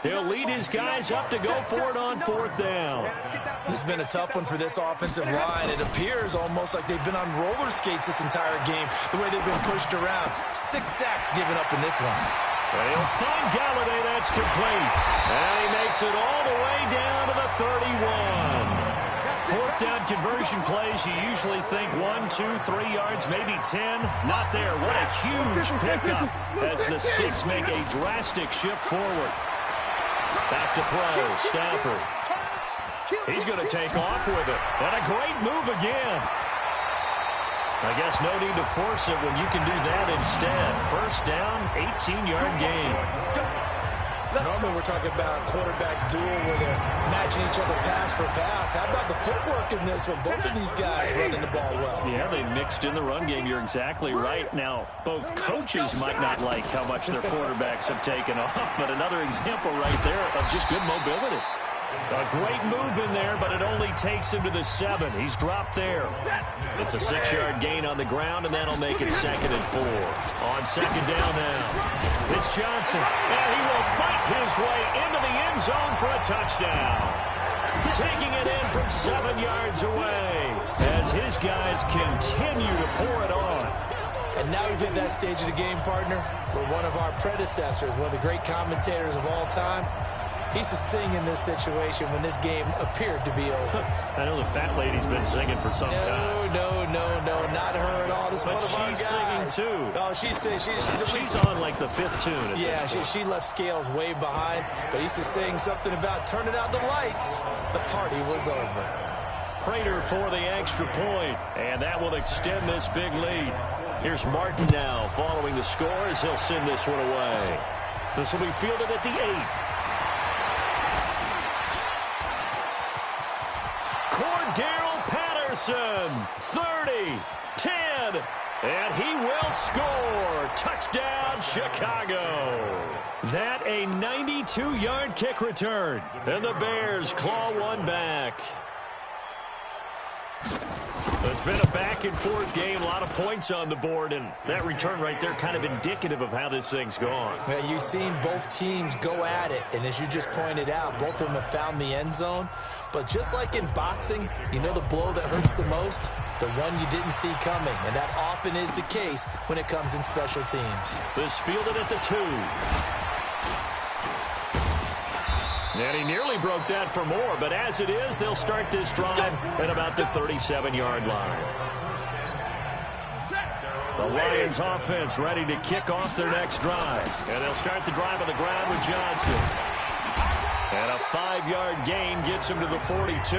He'll lead his guys up to go for it on 4th down. This has been a tough one for this offensive line. It appears almost like they've been on roller skates this entire game, the way they've been pushed around. 6 sacks given up in this one. He'll find Galladay. That's complete. And he makes it all the way down to the 31. 4th down conversion plays, you usually think 1, 2, 3 yards, maybe 10. Not there. What a huge pickup as the Sticks make a drastic shift forward. Back to throw, Stafford. He's going to take off with it. And a great move again. I guess no need to force it when you can do that instead. 1st down, 18-yard gain. Normally we're talking about quarterback duel where they're matching each other pass for pass. How about the footwork in this one? Both of these guys running the ball well. Yeah, they mixed in the run game. You're exactly right. Now, both coaches might not like how much their quarterbacks have taken off, but another example right there of just good mobility. A great move in there, but it only takes him to the 7. He's dropped there. It's a 6-yard gain on the ground, and that'll make it 2nd and 4. On 2nd down now, it's Johnson, and he will fight his way into the end zone for a touchdown. Taking it in from 7 yards away as his guys continue to pour it on. And now we've hit that stage of the game, partner, where one of our predecessors, one of the great commentators of all time, he used to sing in this situation when this game appeared to be over. I know the fat lady's been singing for some time. No, not her at all. This is one of our guys. But she's singing, too. Oh, she's on like the 5th tune. Yeah, she left Scales way behind, but he used to sing something about turning out the lights. The party was over. Prater for the extra point, and that will extend this big lead. Here's Martin now following the score as he'll send this one away. This will be fielded at the 8. Cordero Patterson, 30, 10, and he will score. Touchdown, Chicago. That a 92-yard kick return, and the Bears claw one back. It's been a back-and-forth game, a lot of points on the board, and that return right there kind of indicative of how this thing's gone. Well, you've seen both teams go at it, and as you just pointed out, both of them have found the end zone. But just like in boxing, you know the blow that hurts the most? The one you didn't see coming, and that often is the case when it comes in special teams. This fielded at the 2. And he nearly broke that for more, but as it is, they'll start this drive at about the 37-yard line. The Lions offense ready to kick off their next drive. And they'll start the drive on the ground with Johnson. And a 5-yard gain gets him to the 42.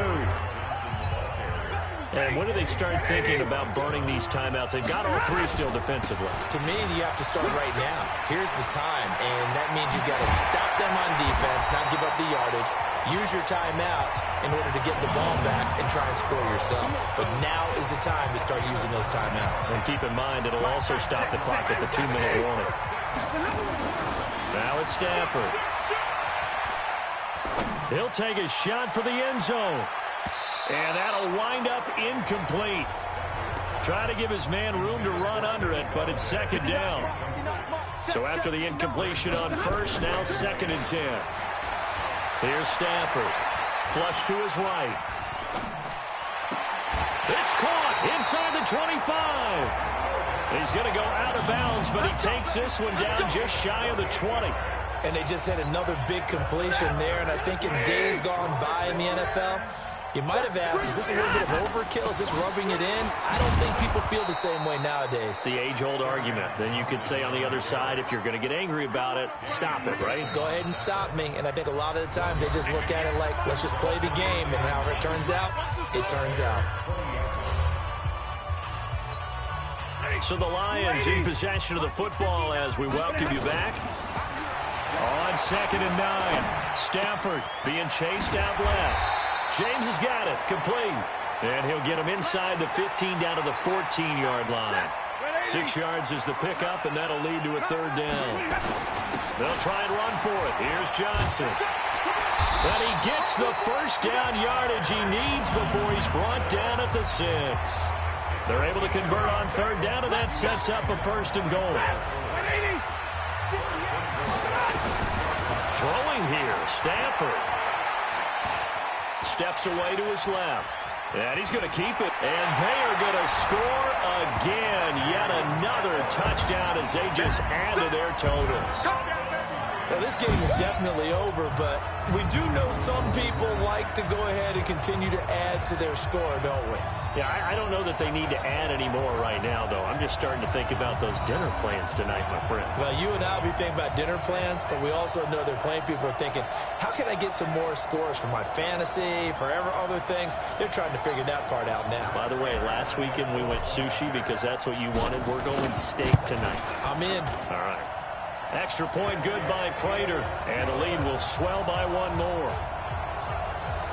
And when do they start thinking about burning these timeouts? They've got all 3 still defensively. To me, you have to start right now. Here's the time, and that means you've got to stop them on defense, not give up the yardage, use your timeouts in order to get the ball back and try and score yourself. But now is the time to start using those timeouts. And keep in mind, it'll also stop the clock at the 2-minute warning. Now it's Stafford. He'll take a shot for the end zone. And that'll wind up incomplete. Trying to give his man room to run under it, but it's 2nd down. So after the incompletion on 1st, now 2nd and 10. Here's Stafford. Flush to his right. It's caught inside the 25. He's going to go out of bounds, but he takes this one down just shy of the 20. And they just had another big completion there, and I think in days gone by in the NFL, you might have asked, is this a little bit of overkill? Is this rubbing it in? I don't think people feel the same way nowadays. It's the age-old argument. Then you could say on the other side, if you're going to get angry about it, stop it, right? Go ahead and stop me. And I think a lot of the times they just look at it like, let's just play the game. And however it turns out, it turns out. So the Lions in possession of the football as we welcome you back. On 2nd and 9, Stafford being chased out left. James has got it, complete. And he'll get him inside the 15 down to the 14-yard line. 6 yards is the pickup, and that'll lead to a third down. They'll try and run for it. Here's Johnson. But he gets the first down yardage he needs before he's brought down at the 6. They're able to convert on third down, and that sets up a first and goal. Throwing here, Stafford. Steps away to his left. And he's going to keep it. And they are going to score again. Yet another touchdown as they just add to their totals. Well, this game is definitely over, but we do know some people like to go ahead and continue to add to their score, don't we? Yeah, I don't know that they need to add any more right now, though. I'm just starting to think about those dinner plans tonight, my friend. Well, you and I will be thinking about dinner plans, but we also know they're playing people are thinking, how can I get some more scores for my fantasy, for other things? They're trying to figure that part out now. By the way, last weekend we went sushi because that's what you wanted. We're going steak tonight. I'm in. All right. Extra point good by Prater, and the lead will swell by one more.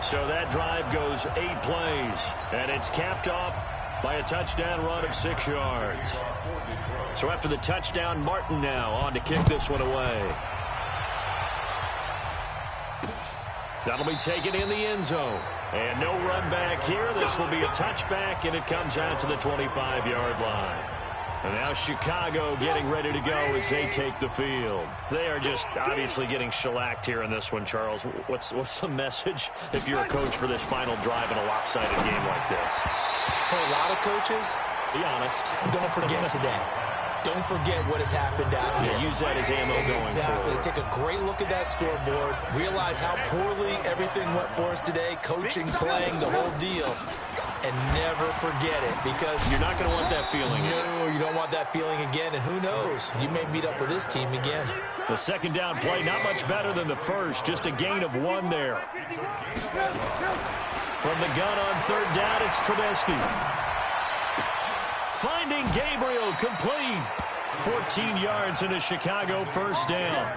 So that drive goes 8 plays, and it's capped off by a touchdown run of 6 yards. So after the touchdown, Martin now on to kick this one away. That'll be taken in the end zone. And no run back here. This will be a touchback, and it comes out to the 25-yard line. And now Chicago getting ready to go as they take the field. They are just obviously getting shellacked here in this one, Charles. What's the message if you're a coach for this final drive in a lopsided game like this? For a lot of coaches, be honest. Don't forget today. Don't forget what has happened out here. Yeah, use that as ammo going forward. Exactly. Take a great look at that scoreboard. Realize how poorly everything went for us today. Coaching, playing, the whole deal. And never forget it, because you're not going to want that feeling. No, you don't want that feeling again. And who knows? You may meet up with this team again. The second down play, not much better than the first. Just a gain of 1 there. From the gun on third down, it's Trubisky. Finding Gabriel, complete. 14 yards and a Chicago first down.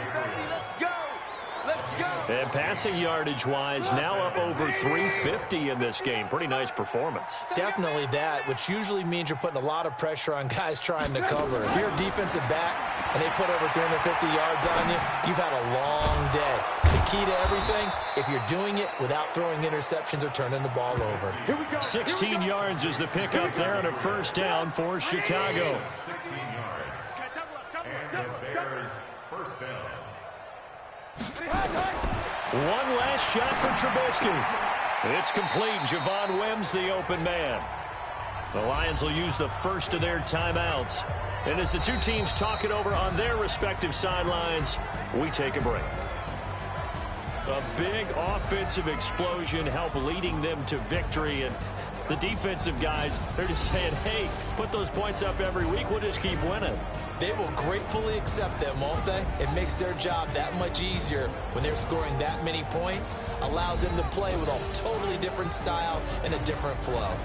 And passing yardage-wise, now up over 350 in this game. Pretty nice performance. Definitely that, which usually means you're putting a lot of pressure on guys trying to cover. If you're a defensive back and they put over 350 yards on you, you've had a long day. The key to everything, if you're doing it without throwing interceptions or turning the ball over. 16 yards is the pickup there and a first down for Chicago. 16 yards. And the Bears first down. One last shot for Trubisky. It's complete. Javon Wims, the open man. The Lions will use the first of their timeouts. And as the two teams talk it over on their respective sidelines, we take a break. A big offensive explosion helped leading them to victory. And the defensive guys, they're just saying, hey, put those points up every week. We'll just keep winning. They will gratefully accept them, won't they? It makes their job that much easier when they're scoring that many points. Allows them to play with a totally different style and a different flow.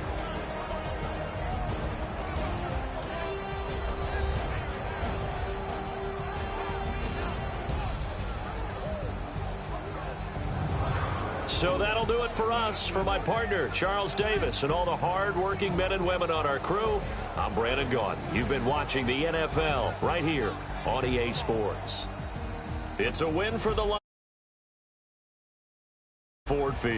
So that'll do it for us. For my partner, Charles Davis, and all the hard-working men and women on our crew, I'm Brandon Gaudin. You've been watching the NFL right here on EA Sports. It's a win for the Lions. Ford Field.